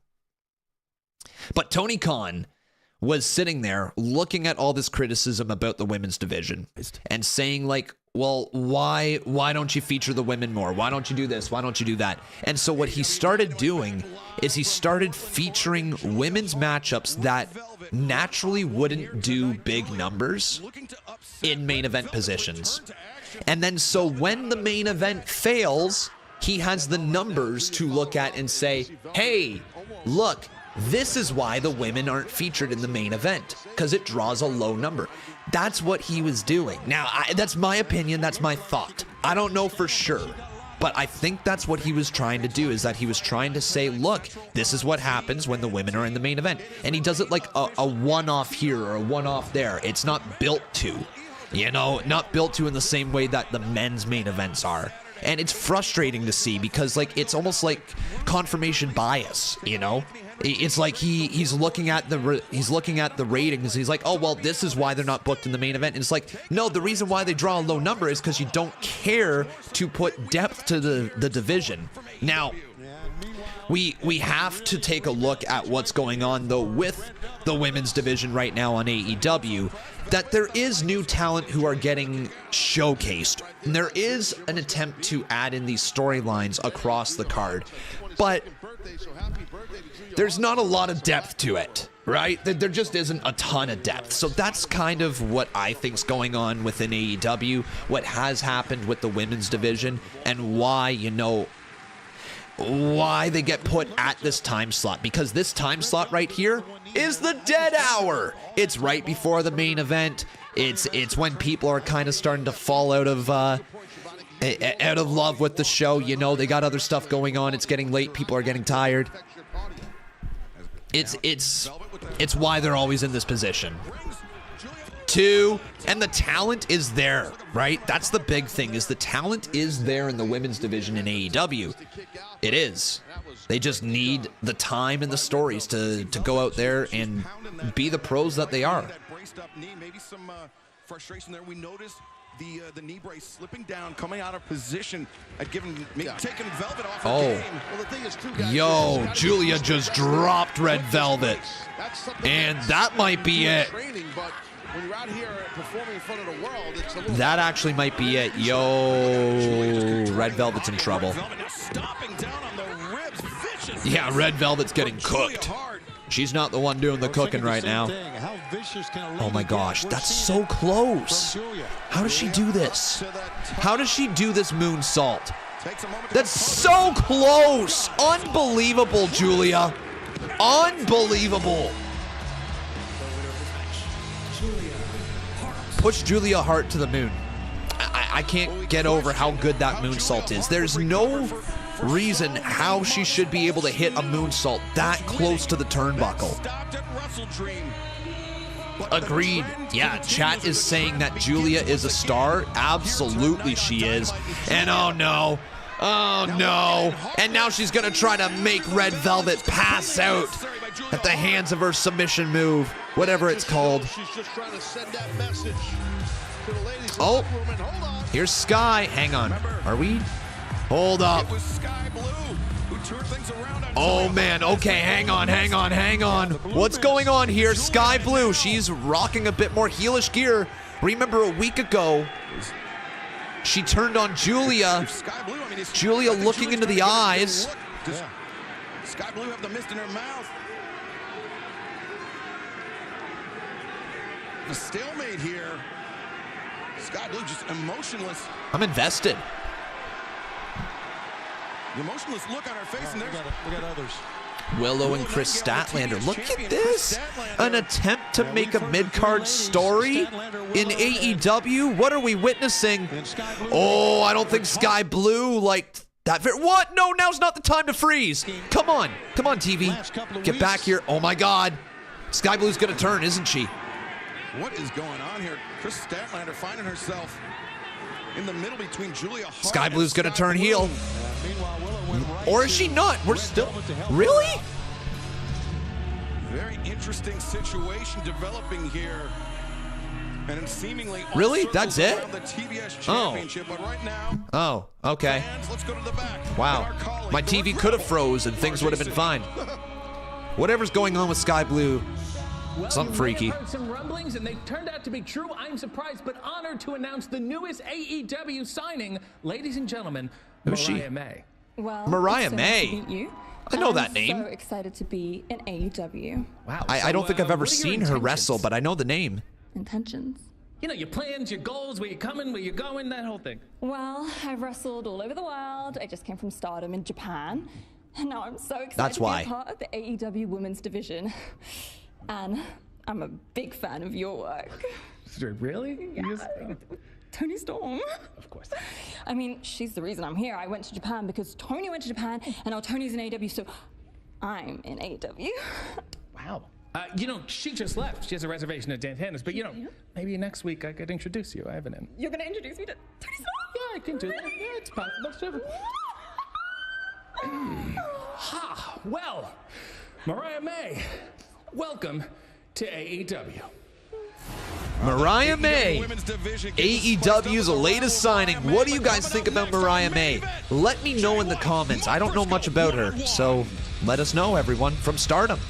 But Tony Khan was sitting there looking at all this criticism about the women's division and saying, like, well, why don't you feature the women more? Why don't you do this? Why don't you do that? And so what he started doing is he started featuring women's matchups that naturally wouldn't do big numbers in main event positions. And then so when the main event fails, he has the numbers to look at and say, hey, look, this is why the women aren't featured in the main event, because it draws a low number. That's what he was doing. Now, that's my opinion. That's my thought. I don't know for sure, but I think that's what he was trying to do, is that he was trying to say, look, this is what happens when the women are in the main event. And he does it like a one-off here or a one-off there. It's not built to, not built to in the same way that the men's main events are. And it's frustrating to see because, like, it's almost like confirmation bias, It's like he's looking at the ratings. He's like, oh, well, this is why they're not booked in the main event. And it's like, no, the reason why they draw a low number is because you don't care to put depth to the division. Now, we have to take a look at what's going on, though, with the women's division right now on AEW, that there is new talent who are getting showcased. And there is an attempt to add in these storylines across the card. But there's not a lot of depth to it, right? There just isn't a ton of depth. So that's kind of what I think's going on within AEW, what has happened with the women's division, and why, you know, why they get put at this time slot. Because this time slot right here is the dead hour. It's right before the main event. It's when people are kind of starting to fall out of love with the show. You know, they got other stuff going on. It's getting late. People are getting tired. It's why they're always in this position. And the talent is there, right? That's the big thing, is the talent is there in the women's division in AEW. It is. They just need the time and the stories to go out there and be the pros that they are. Maybe some frustration there. We noticed the knee brace slipping down, coming out of position, taking Velvet off her game. Well, the thing is, too, guys, yo, Julia just dropped Red Velvet, and that might be it. When you're out here performing in front of the world, it's a little that actually might be it. Yo, Red Velvet's in trouble. Yeah, Red Velvet's getting cooked. She's not the one doing the cooking right now. Oh my gosh, that's so close. How does she do this? How does she do this moonsault? That's so close. Unbelievable, Julia. Unbelievable. Push Julia Hart to the moon. I can't get over how good that moonsault is. There's no reason how she should be able to hit a moonsault that close to the turnbuckle. Agreed. Yeah, chat is saying that Julia is a star. Absolutely she is. And oh no. Oh no. And now she's going to try to make Red Velvet pass out at the hands of her submission move, whatever it's called. Oh, here's Sky. Hang on. Are we? Hold up. Oh man, okay, hang on. What's going on here? Sky Blue, she's rocking a bit more heelish gear. Remember a week ago, she turned on Julia. Julia looking into the eyes. Sky Blue have the mist in her mouth. A stalemate here. Sky Blue just emotionless. I'm invested. The emotionless look on her face, and we got others. Willow and Chris Statlander. Look at this. An attempt to make a mid-card story in AEW. What are we witnessing? Oh, I don't think Sky Blue liked that. What? No, now's not the time to freeze. Come on, TV. Get back here. Oh my God. Sky Blue's gonna turn, isn't she? What is going on here? Chris Statlander finding herself in the middle between Julia Hart. Sky Blue's gonna turn heel. Or is she not? We're still... Really? Very interesting situation developing here. And seemingly really? That's it? The TBS championship, but right now, oh, okay. Fans, let's go to the back. Wow. My TV could have froze and things would have been fine. Whatever's going on with Sky Blue, something freaky. Heard some rumblings and they turned out to be true. I'm surprised but honored to announce the newest AEW signing, ladies and gentlemen, Mariah May. Well, Mariah so May. Nice to meet you. I know that name. I'm so excited to be in AEW. Wow. I don't think I've ever seen her wrestle, but I know the name. Intentions. You know, your plans, your goals, where you're coming, where you're going, that whole thing. Well, I've wrestled all over the world. I just came from Stardom in Japan. And now I'm so excited That's to why. be a part of the AEW women's division. And I'm a big fan of your work. Really? Yeah. Tony Storm. Of course. I mean, she's the reason I'm here. I went to Japan because Tony went to Japan, and now Tony's in AEW, so I'm in AEW. Wow. You know, she just left. She has a reservation at Dantana's, but you know, maybe next week I could introduce you. I have an in. You're gonna introduce me to Tony Storm? Yeah, I can do that. Yeah, it's possible. Ha! Well, Mariah May, welcome to AEW. Mariah May, AEW's latest signing. What do you guys think about Mariah May? Let me know in the comments. I don't know much about her, so let us know, everyone, from Stardom.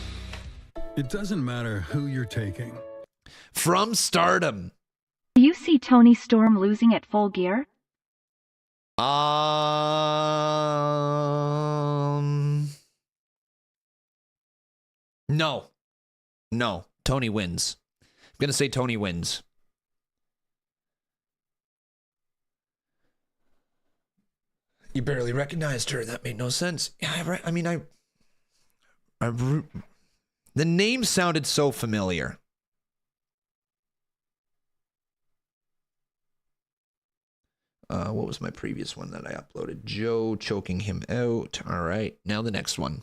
It doesn't matter who you're taking. From Stardom. Do you see Tony Storm losing at Full Gear? No. No, Tony wins. I'm going to say Tony wins. You barely recognized her. That made no sense. Yeah, the name sounded so familiar. What was my previous one that I uploaded? Joe choking him out. All right, now the next one.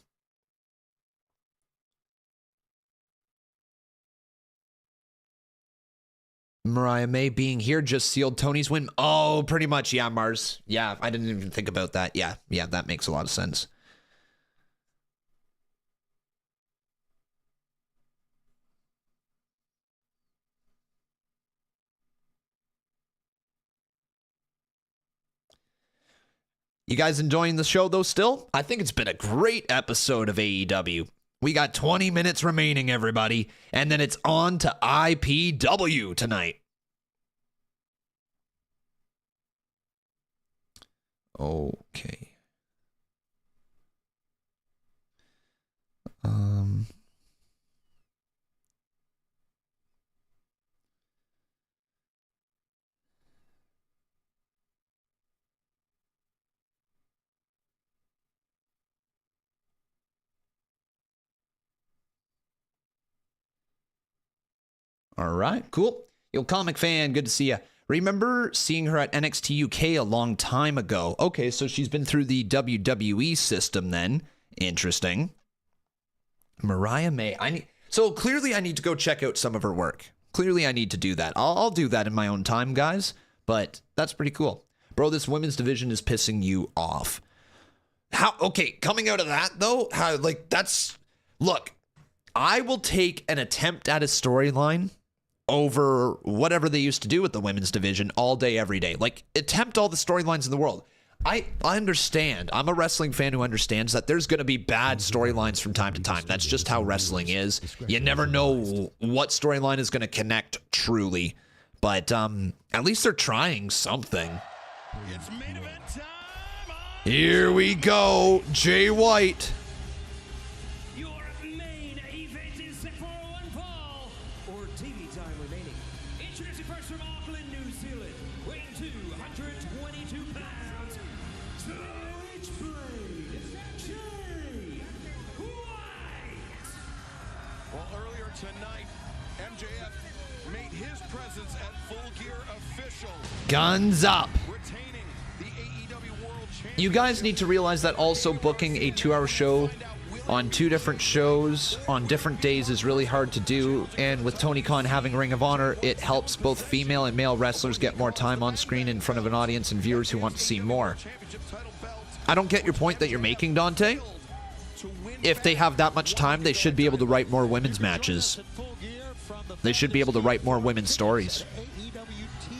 Mariah May being here just sealed Tony's win. Oh, pretty much. Yeah, Mars. Yeah, I didn't even think about that. Yeah, that makes a lot of sense. You guys enjoying the show, though, still? I think it's been a great episode of AEW. We got 20 minutes remaining, everybody, and then it's on to IPW tonight. Okay. All right, cool. Yo, Comic Fan, good to see you. Remember seeing her at NXT UK a long time ago. Okay, so she's been through the WWE system then. Interesting. Mariah May. So clearly I need to go check out some of her work. Clearly I need to do that. I'll do that in my own time, guys. But that's pretty cool. Bro, this women's division is pissing you off. Okay, coming out of that, though, look, I will take an attempt at a storyline over whatever they used to do with the women's division all day, every day. Like, attempt all the storylines in the world. I understand. I'm a wrestling fan who understands that there's going to be bad storylines from time to time. That's just how wrestling is. You never know what storyline is going to connect truly. But at least they're trying something. Here we go. Jay White. Guns up. You guys need to realize that also booking a 2-hour show on 2 different shows on different days is really hard to do. And with Tony Khan having Ring of Honor, it helps both female and male wrestlers get more time on screen in front of an audience and viewers who want to see more. I don't get your point that you're making, Dante. If they have that much time, they should be able to write more women's matches. They should be able to write more women's stories.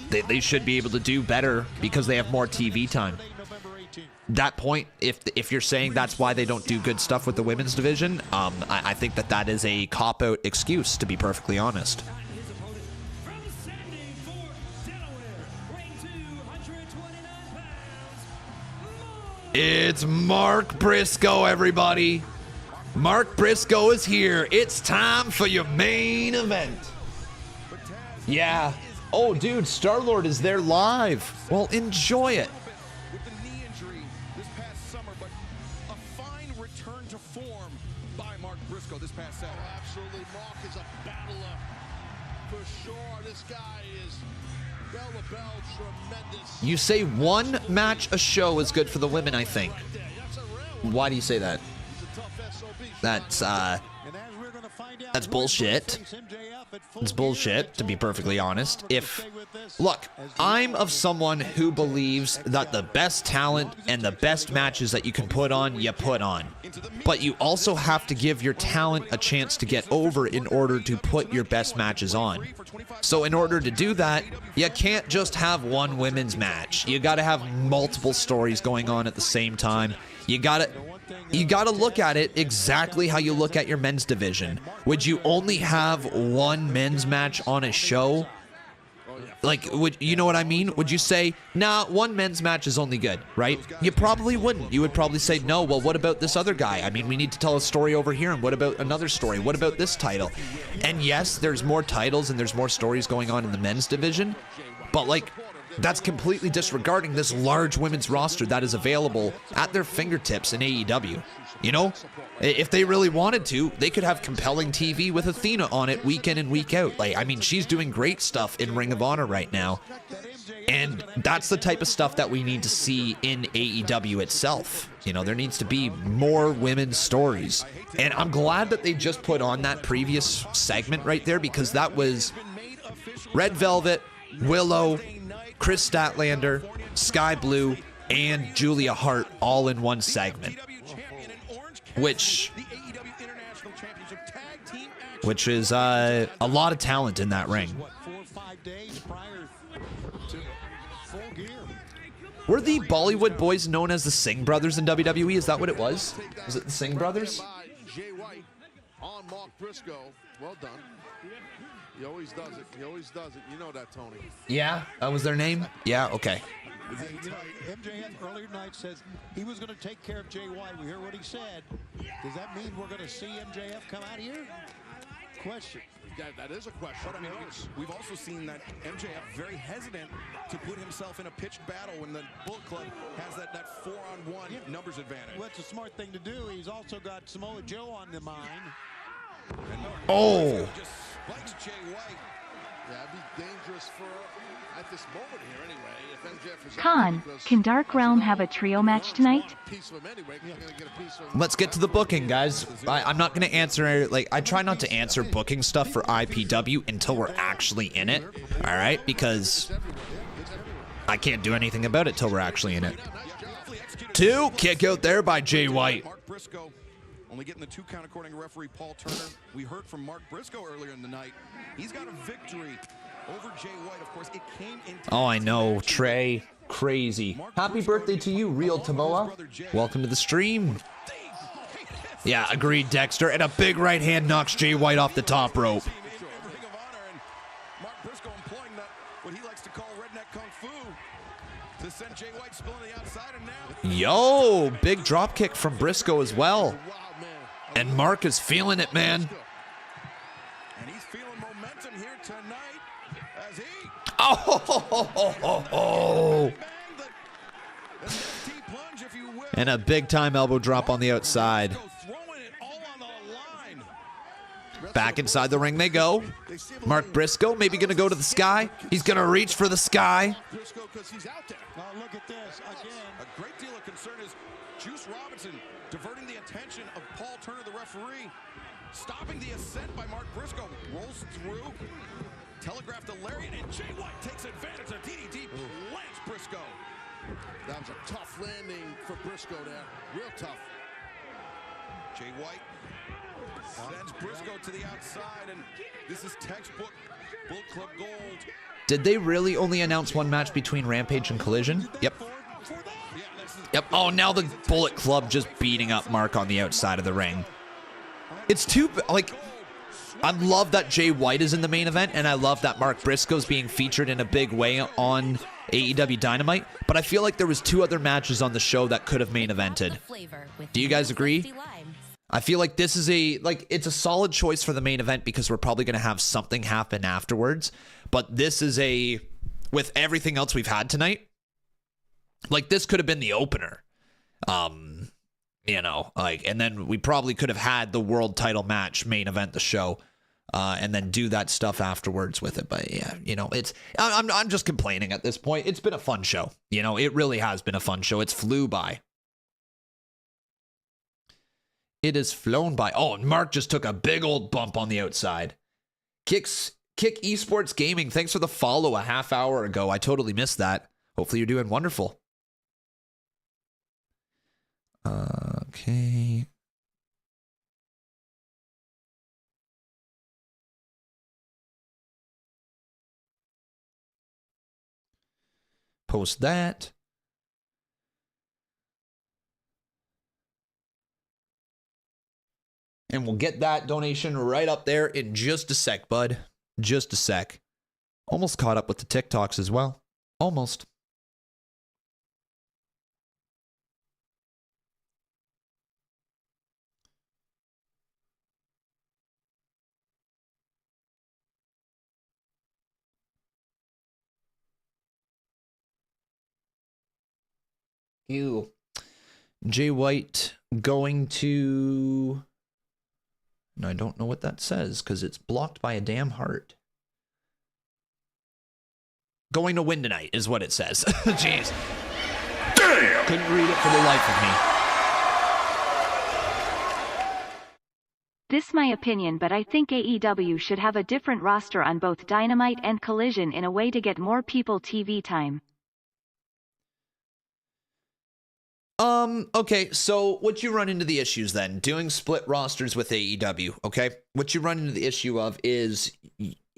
They should be able to do better because they have more TV time. That point, if you're saying that's why they don't do good stuff with the women's division, I think that is a cop-out excuse, to be perfectly honest. It's Mark Briscoe, everybody. Mark Briscoe is here. It's time for your main event. Yeah. Oh, dude, Star-Lord is there live. Well, enjoy it. With the knee injury this past summer, but a fine return to form by Mark Briscoe this past Saturday. Oh, absolutely. Mark is a battler for sure. This guy is bell to bell, tremendous. You say one match a show is good for the women, I think. Why do you say that? That's bullshit. It's bullshit, to be perfectly honest. Look, I'm of someone who believes that the best talent and the best matches that you can put on, you put on. But you also have to give your talent a chance to get over in order to put your best matches on. So in order to do that, you can't just have one women's match. You gotta have multiple stories going on at the same time. You gotta look at it exactly how you look at your men's division. Would you only have one men's match on a show? Like, would you know what I mean? Would you say, nah, one men's match is only good, right? You probably wouldn't. You would probably say, no, well, what about this other guy? I mean, we need to tell a story over here, and what about another story? What about this title? And yes, there's more titles and there's more stories going on in the men's division, but like, that's completely disregarding this large women's roster that is available at their fingertips in AEW. You know, if they really wanted to, they could have compelling TV with Athena on it week in and week out. Like, I mean, she's doing great stuff in Ring of Honor right now. And that's the type of stuff that we need to see in AEW itself. You know, there needs to be more women's stories. And I'm glad that they just put on that previous segment right there, because that was Red Velvet, Willow, Chris Statlander, Sky Blue, and Julia Hart all in one segment. Which is a lot of talent in that ring. Were the Bollywood boys known as the Singh brothers in WWE? Is that what it was? Was it the Singh brothers? Jay White on Mark Briscoe. Well done. He always does it. He always does it. You know that, Tony. Yeah, that was their name? Yeah, okay. You know, MJF earlier tonight says he was going to take care of Jay White. We heard what he said. Does that mean we're going to see MJF come out here? Question. Yeah, that is a question. But I mean, we've also seen that MJF very hesitant to put himself in a pitched battle when the Bullet Club has that 4-on-1 numbers advantage. Well, it's a smart thing to do. He's also got Samoa Joe on the mind. Oh. Just spikes Jay White. Yeah, it'd be dangerous for at this moment here anyway. If MJF is Khan, can Dark Realm have a trio match tonight? Let's get to the booking, guys. I'm not going to answer, like, I try not to answer booking stuff for IPW until we're actually in it, all right? Because I can't do anything about it till we're actually in it. 2, kick out there by Jay White. Mark Briscoe only getting the 2 count according to referee Paul Turner. We heard from Mark Briscoe earlier in the night. He's got a victory over Jay White. Of course, it came in. Oh, I know, Trey. Crazy. Happy birthday to you, Real Tamoa. Welcome to the stream. Yeah, agreed, Dexter. And a big right hand knocks Jay White off the top rope. Mark Briscoe employing that, what he likes to call redneck kung fu, to send Jay White spilling the outside, and now. Yo, big drop kick from Briscoe as well. And Mark is feeling it, man. And he's feeling momentum here tonight as he. Oh! And a big time elbow drop on the outside. Back inside the ring they go. Mark Briscoe maybe going to go to the sky. He's going to reach for the sky. Briscoe, because he's out there. Now look at this again. A great deal of concern is Juice Robinson diverting the attention of Paul Turner, the referee, stopping the ascent by Mark Briscoe. Rolls through, telegraphed a lariat, and Jay White takes advantage of DDT, lands Briscoe. That was a tough landing for Briscoe there. Real tough. Jay White sends Briscoe to the outside, and this is textbook Bullet Club gold. Did they really only announce one match between Rampage and Collision? Yep. Yep. Oh, now the Bullet Club just beating up Mark on the outside of the ring. It's too, like, I love that Jay White is in the main event, and I love that Mark Briscoe's being featured in a big way on AEW Dynamite, but I feel like there was 2 other matches on the show that could have main evented. Do you guys agree? I feel like this is it's a solid choice for the main event because we're probably going to have something happen afterwards, but this is with everything else we've had tonight, like, this could have been the opener. You know, like, and then we probably could have had the world title match main event the show, and then do that stuff afterwards with it. But yeah, you know, I'm just complaining at this point. It's been a fun show. You know, it really has been a fun show. It's flew by. It has flown by. Oh, and Mark just took a big old bump on the outside. Kick Esports Gaming, thanks for the follow a half hour ago. I totally missed that. Hopefully you're doing wonderful. Okay. Post that. And we'll get that donation right up there in just a sec, bud. Just a sec. Almost caught up with the TikToks as well. Almost. Ew. Jay White going to... No, I don't know what that says because it's blocked by a damn heart. Going to win tonight is what it says. Jeez. Damn! Couldn't read it for the life of me. This my opinion, but I think AEW should have a different roster on both Dynamite and Collision in a way to get more people TV time. Okay, so what you run into the issues then, doing split rosters with AEW, okay? What you run into the issue of is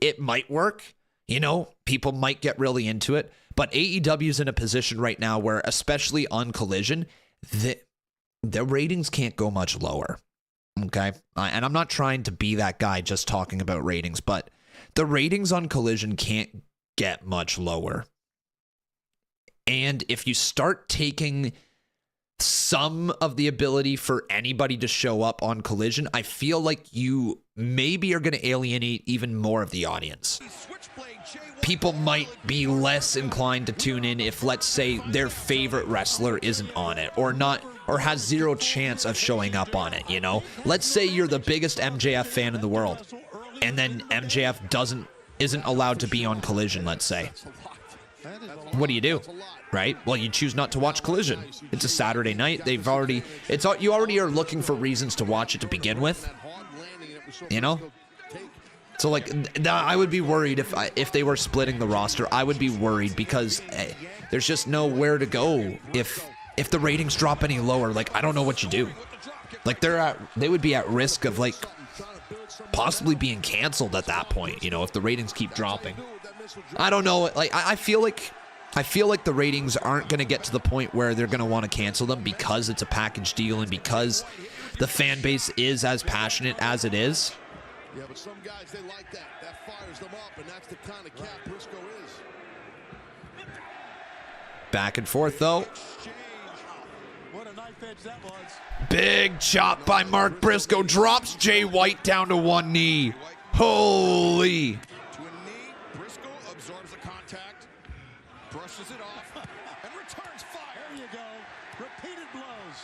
it might work, you know, people might get really into it, but AEW's in a position right now where, especially on Collision, the ratings can't go much lower, okay? And I'm not trying to be that guy just talking about ratings, but the ratings on Collision can't get much lower. And if you start taking some of the ability for anybody to show up on Collision, I feel like you maybe are going to alienate even more of the audience. People might be less inclined to tune in if, let's say, their favorite wrestler isn't on it or not, or has zero chance of showing up on it, you know? Let's say you're the biggest MJF fan in the world, and then MJF isn't allowed to be on Collision, let's say. What do? Right? Well, you choose not to watch Collision. It's a Saturday night. You already are looking for reasons to watch it to begin with. You know? So, like, I would be worried if they were splitting the roster. I would be worried because there's just nowhere to go if the ratings drop any lower. Like, I don't know what you do. Like, they would be at risk of, like, possibly being canceled at that point, you know, if the ratings keep dropping. I don't know. Like, I feel like the ratings aren't going to get to the point where they're going to want to cancel them because it's a package deal and because the fan base is as passionate as it is. Yeah, but some guys, they like that. That fires them up, and that's the kind of cat Briscoe is. Back and forth, though. What a knife edge that was. Big chop by Mark Briscoe. Drops Jay White down to one knee. Holy. To a knee, Briscoe absorbs the contact, brushes it off, and returns fire. There you go. Repeated blows.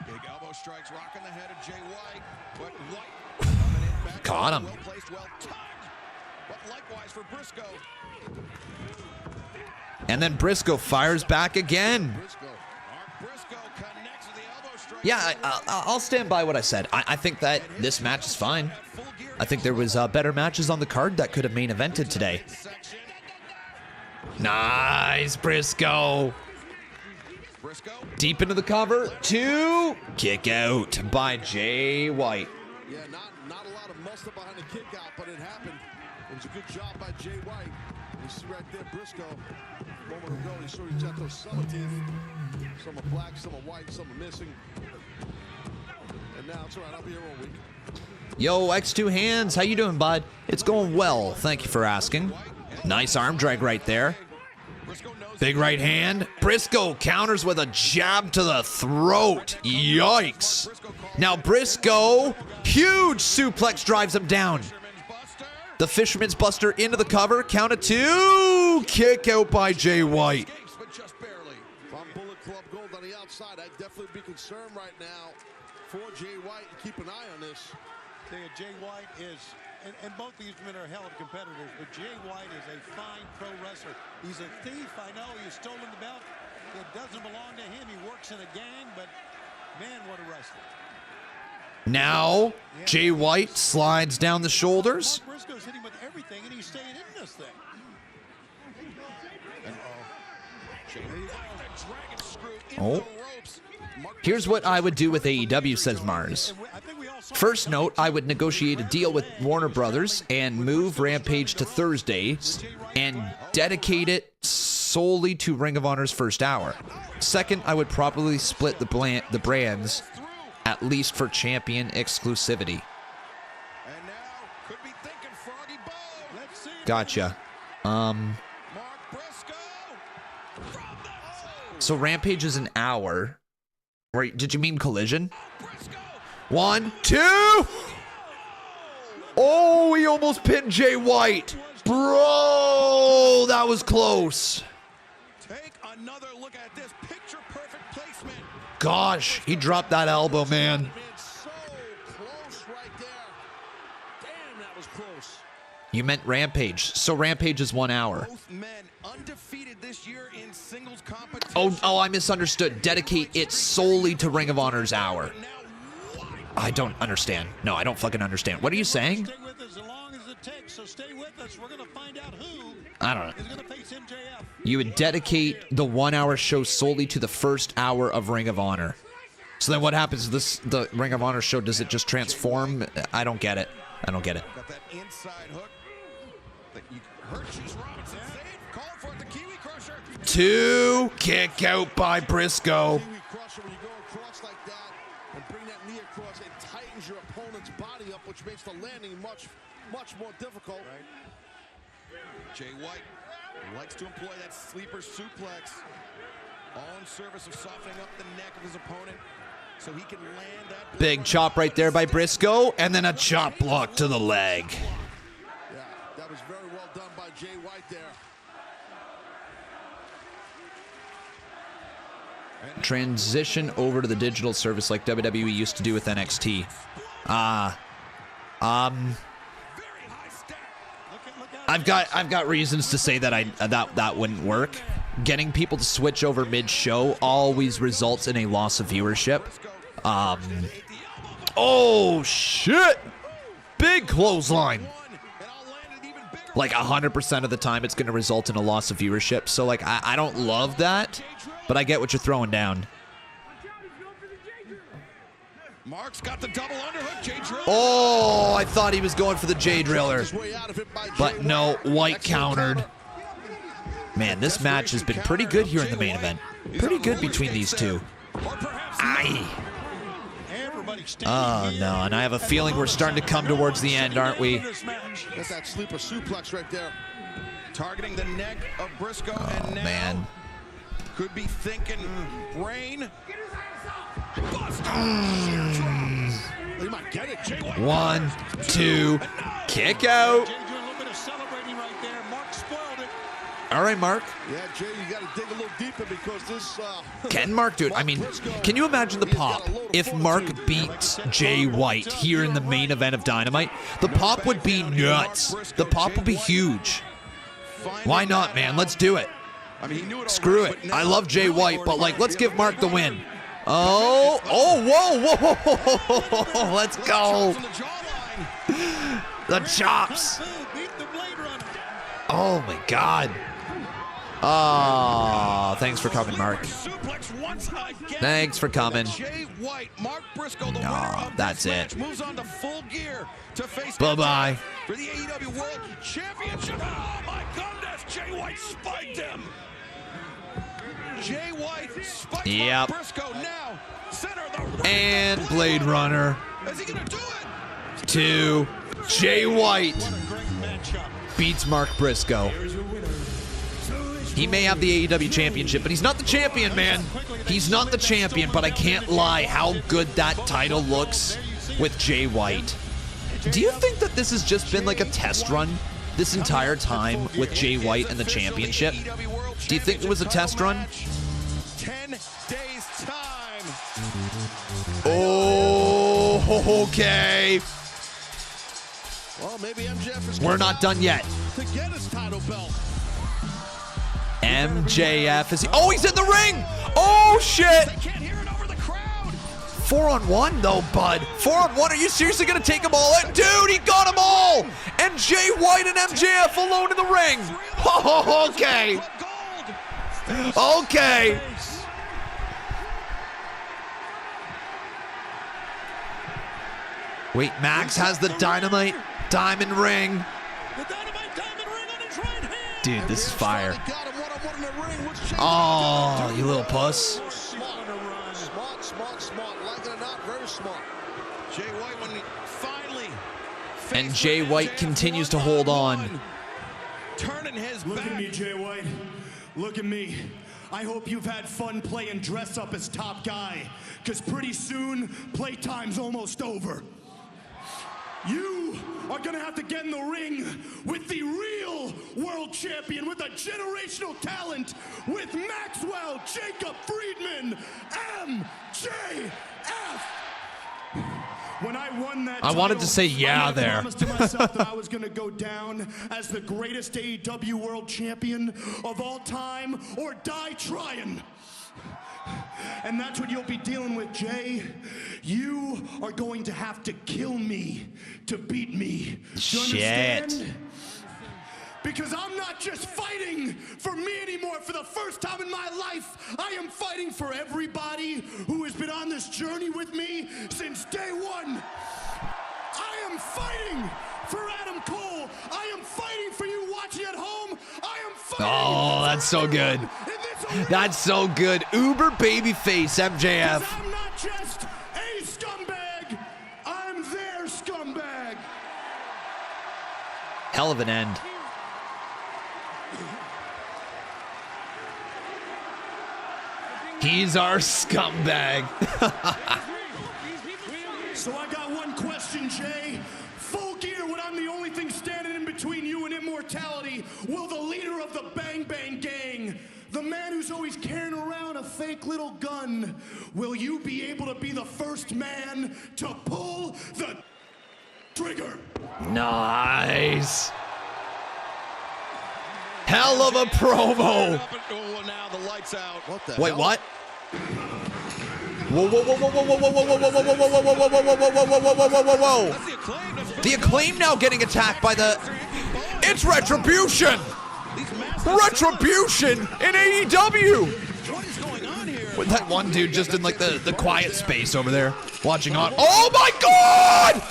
Big elbow strikes, rocking the head of Jay White. But White coming in back. Caught him. Well placed, well timed. But likewise for Briscoe. And then Briscoe fires back again. Yeah, I'll stand by what I said. I think that this match is fine. I think there was better matches on the card that could have main evented today. Nice, Briscoe. Deep into the cover. 2. Kick out by Jay White. Yeah, not a lot of muscle behind the kick out, but it happened. It was a good job by Jay White. You see right there, Briscoe. A moment ago, he saw he's got those summer teeth. Some are black, some are white, some are missing. And now it's all right. I'll be here all week. Yo, X2 Hands, how you doing, bud? It's going well. Thank you for asking. Nice arm drag right there. Big right hand. Briscoe counters with a jab to the throat. Yikes. Now Briscoe, huge suplex drives him down. The Fisherman's Buster into the cover. Count of 2. Kick out by Jay White. If I'm Bullet Club Gold on the outside, I'd definitely be concerned right now for Jay White and keep an eye on this. Jay White is, and both these men are hell of competitors, but Jay White is a fine pro wrestler. He's a thief, I know. He's stolen the belt. It doesn't belong to him. He works in a gang, but man, what a wrestler. Now, Jay White slides down the shoulders. Briscoe's hitting with everything, and he's staying in this thing. Oh. Here's what I would do with AEW, says Mars. First note, I would negotiate a deal with Warner Brothers and move Rampage to Thursdays and dedicate it solely to Ring of Honor's first hour. Second, I would probably split the brands, at least for champion exclusivity. Gotcha. So Rampage is an hour. Wait, did you mean Collision? 1, 2. Oh, he almost pinned Jay White. Bro, that was close. Take another look at this picture perfect placement. Gosh, he dropped that elbow, man. So close right there. Damn, that was close. You meant Rampage. So Rampage is 1 hour. Both men undefeated this year in singles competition. Oh, I misunderstood. Dedicate it solely to Ring of Honor's hour. I don't understand. No, I don't fucking understand. What are you saying? Stay with us as long as it takes, so stay with us. We're going to find out who I don't know. is going to face MJF. You would dedicate the 1 hour show solely to the first hour of Ring of Honor. So then what happens? The Ring of Honor show, does it just transform? I don't get it. I don't get it. Got that inside hook. Hershey's Robinson save. Calling for it, the Kiwi Crusher. 2 kick out by Briscoe. Kiwi Crusher, when you go across like that and bring that knee across, it tightens your opponent's body up, which makes the landing much more difficult. Right. Jay White likes to employ that sleeper suplex, all in service of softening up the neck of his opponent so he can land that. Big chop right there by Briscoe, and then a chop block to the leg. Yeah, that was very well done by Jay White there. Transition over to the digital service like WWE used to do with NXT. I've got reasons to say that that wouldn't work. Getting people to switch over mid-show always results in a loss of viewership. Oh shit! Big clothesline. Like 100% of the time, it's going to result in a loss of viewership. So like, I don't love that, but I get what you're throwing down. Mark's got the double underhook. Jay Driller. Oh, I thought he was going for the Jay Driller, but no, White countered. Man, this match has been pretty good here in the main event. Pretty good between these two. Aye. Oh, no, and I have a feeling we're starting to come towards the end, aren't we? Get that sleeper suplex right there. Targeting the neck of Briscoe, and now man. Could be thinking brain. He might get it. Jay White. 1, 2, kick out. Jay doing a little bit of celebrating right there. Mark spoiled it. All right, Mark. Yeah, Jay, you got to dig a little deeper because this. Can Mark do it? I mean, can you imagine the pop if Mark beats Jay White here in the main event of Dynamite? The pop would be nuts. The pop would be huge. Why not, man? Let's do it. Screw it. I love Jay White, but like, let's give Mark the win. Oh, whoa. Let's go. The chops. Oh my God. Oh, thanks for coming, Mark. Thanks for coming. No, that's it. Bye-bye. For the AEW World Championship. Oh my goodness, Jay White spiked him. Jay White spiked Briscoe now. Center of the ring. And Blade Runner. Is he gonna do it? 2. Jay White beats Mark Briscoe. He may have the AEW championship, but he's not the champion, man. He's not the champion, but I can't lie how good that title looks with Jay White. Do you think that this has just been like a test run this entire time with Jay White and the championship? Do you think it was a test run? 10 days time. Oh, okay. Well, maybe MJF is. We're not done yet. To get his title belt. MJF is. Oh, he's in the ring. Oh shit. 4-on-1 though, bud. 4-on-1. Are you seriously gonna take them all out? Dude, he got them all. And Jay White and MJF alone in the ring. Oh, okay. Okay. Wait, Max has the Dynamite Diamond Ring. Dude, this is fire. Oh, you little puss. Smart. Like it or not, very smart. Jay White, when he finally. And Jay White continues to hold on. turning his Look back. at me, Jay White. Look at me. I hope you've had fun playing dress up as top guy, because pretty soon, playtime's almost over. You are going to have to get in the ring with the real world champion, with a generational talent, with Maxwell Jacob Friedman, MJF. When I won that I wanted to say yeah there. I promised to myself that I was going to go down as the greatest AEW world champion of all time or die trying. And that's what you'll be dealing with, Jay. You are going to have to kill me to beat me. Do you understand? Because I'm not just fighting for me anymore. For the first time in my life, I am fighting for everybody who has been on this journey with me since day one. I am fighting for Adam Cole. I am fighting for you watching at home. I am fighting. Oh, that's so good. That's so good. Uber babyface MJF. I'm not just a scumbag. I'm their scumbag. Hell of an end. He's our scumbag. So I got one question, Jay. Full gear when I'm the only thing standing in between you and immortality. Will the leader of the Bang Bang Gang, the man who's always carrying around a fake little gun, will you be able to be the first man to pull the trigger? Nice. Hell of a promo. Now the lights out. What the Wait, hell? what? Whoa, whoa, whoa, whoa, whoa, whoa, whoa, whoa, whoa, whoa, whoa, whoa, whoa, whoa, whoa, whoa, whoa, whoa, whoa, whoa. The Acclaim now getting attacked by the... It's Retribution! Retribution in AEW! With that one dude just in like the quiet space over there watching on. Oh my God!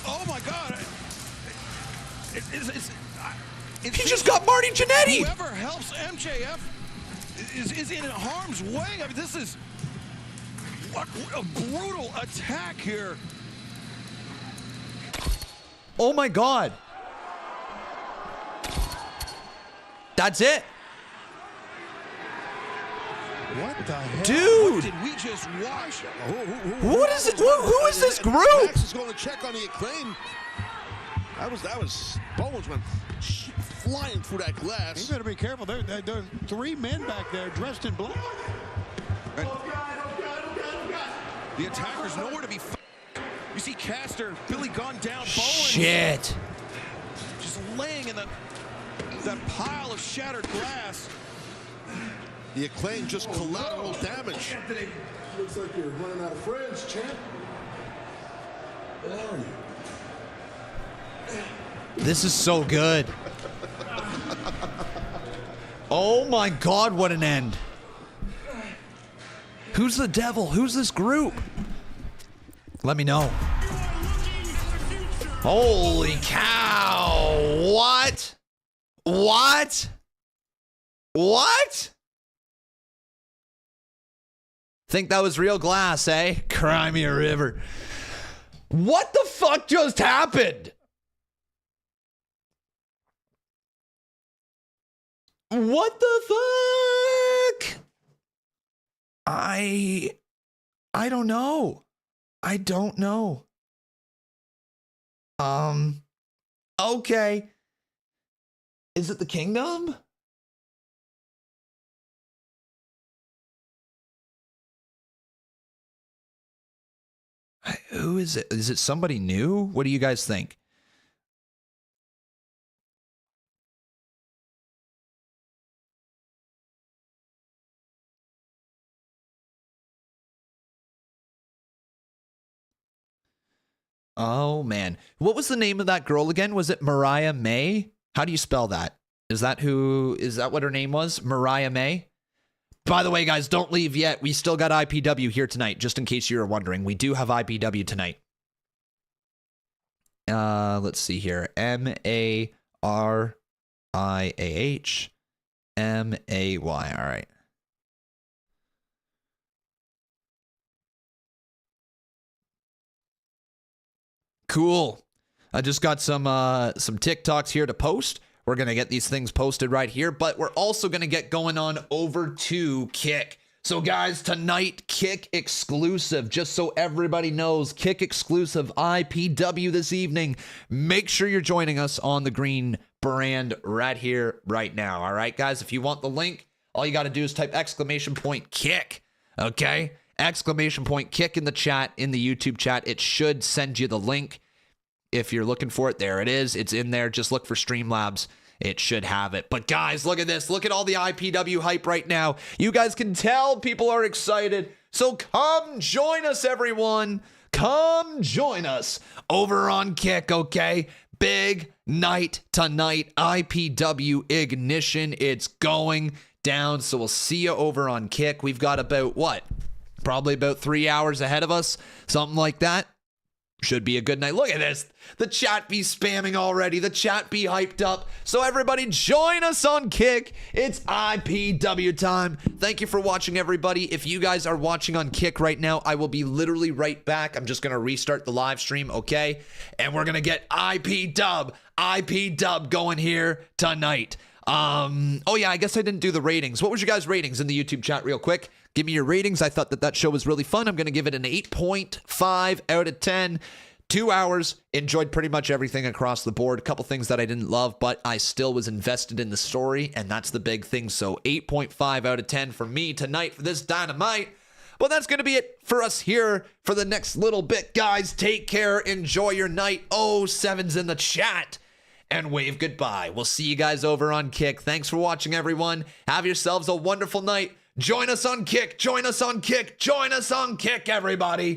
Oh my God! He just got Marty Jannetty! Whoever helps MJF is in harm's way. I mean, this is what a brutal attack here. Oh my God. That's it. What the hell? Dude. What did we just watch? What is it? Who is this group? Max is going to check on the Acclaim. That was Bones went flying through that glass. You better be careful. There are three men back there dressed in black. And the attacker's nowhere to be found. You see Caster, Billy Gunn down, Bowens. Shit. Just laying in that pile of shattered glass. The Acclaim just collateral damage. Anthony, looks like you're running out of friends, champ. Where are you? This is so good. Oh my God, what an end. Who's the devil? Who's this group? Let me know. Holy cow. What? What? What? Think that was real glass, eh? Cry me a river. What the fuck just happened? What the fuck? I don't know. I don't know. Okay. Is it the Kingdom? Who is it? Is it somebody new? What do you guys think? Oh man. What was the name of that girl again? Was it Mariah May? How do you spell that? Is that what her name was? Mariah May? By the way, guys, don't leave yet. We still got IPW here tonight, just in case you're wondering. We do have IPW tonight. Let's see here. MARIAH MAY. All right. Cool. I just got some TikToks here to post. We're going to get these things posted right here, but we're also going to get going on over to Kick. So guys, tonight, Kick exclusive, just so everybody knows, Kick exclusive IPW this evening. Make sure you're joining us on the green brand right here, right now. All right, guys, if you want the link, all you got to do is type !Kick, okay? !Kick in the chat, in the YouTube chat. It should send you the link. If you're looking for it, there it is. It's in there. Just look for Streamlabs. It should have it. But guys, look at this. Look at all the IPW hype right now. You guys can tell people are excited. So come join us, everyone. Come join us over on Kick, okay? Big night tonight. IPW Ignition. It's going down. So we'll see you over on Kick. We've got about, what? Probably about 3 hours ahead of us. Something like that. Should be a good night. Look at this. The chat be spamming already. The chat be hyped up. So everybody join us on Kick. It's IPW time. Thank you for watching, everybody. If you guys are watching on Kick right now, I will be literally right back. I'm just going to restart the live stream, okay? And we're going to get IPW going here tonight. Oh yeah, I guess I didn't do the ratings. What was your guys' ratings in the YouTube chat real quick? Give me your ratings. I thought that show was really fun. I'm going to give it an 8.5 out of 10. 2 hours. Enjoyed pretty much everything across the board. A couple things that I didn't love, but I still was invested in the story, and that's the big thing. So 8.5 out of 10 for me tonight for this Dynamite. Well, that's going to be it for us here for the next little bit, guys. Take care. Enjoy your night. Oh, 7's in the chat. And wave goodbye. We'll see you guys over on Kick. Thanks for watching, everyone. Have yourselves a wonderful night. Join us on Kick. Join us on Kick. Join us on Kick, everybody.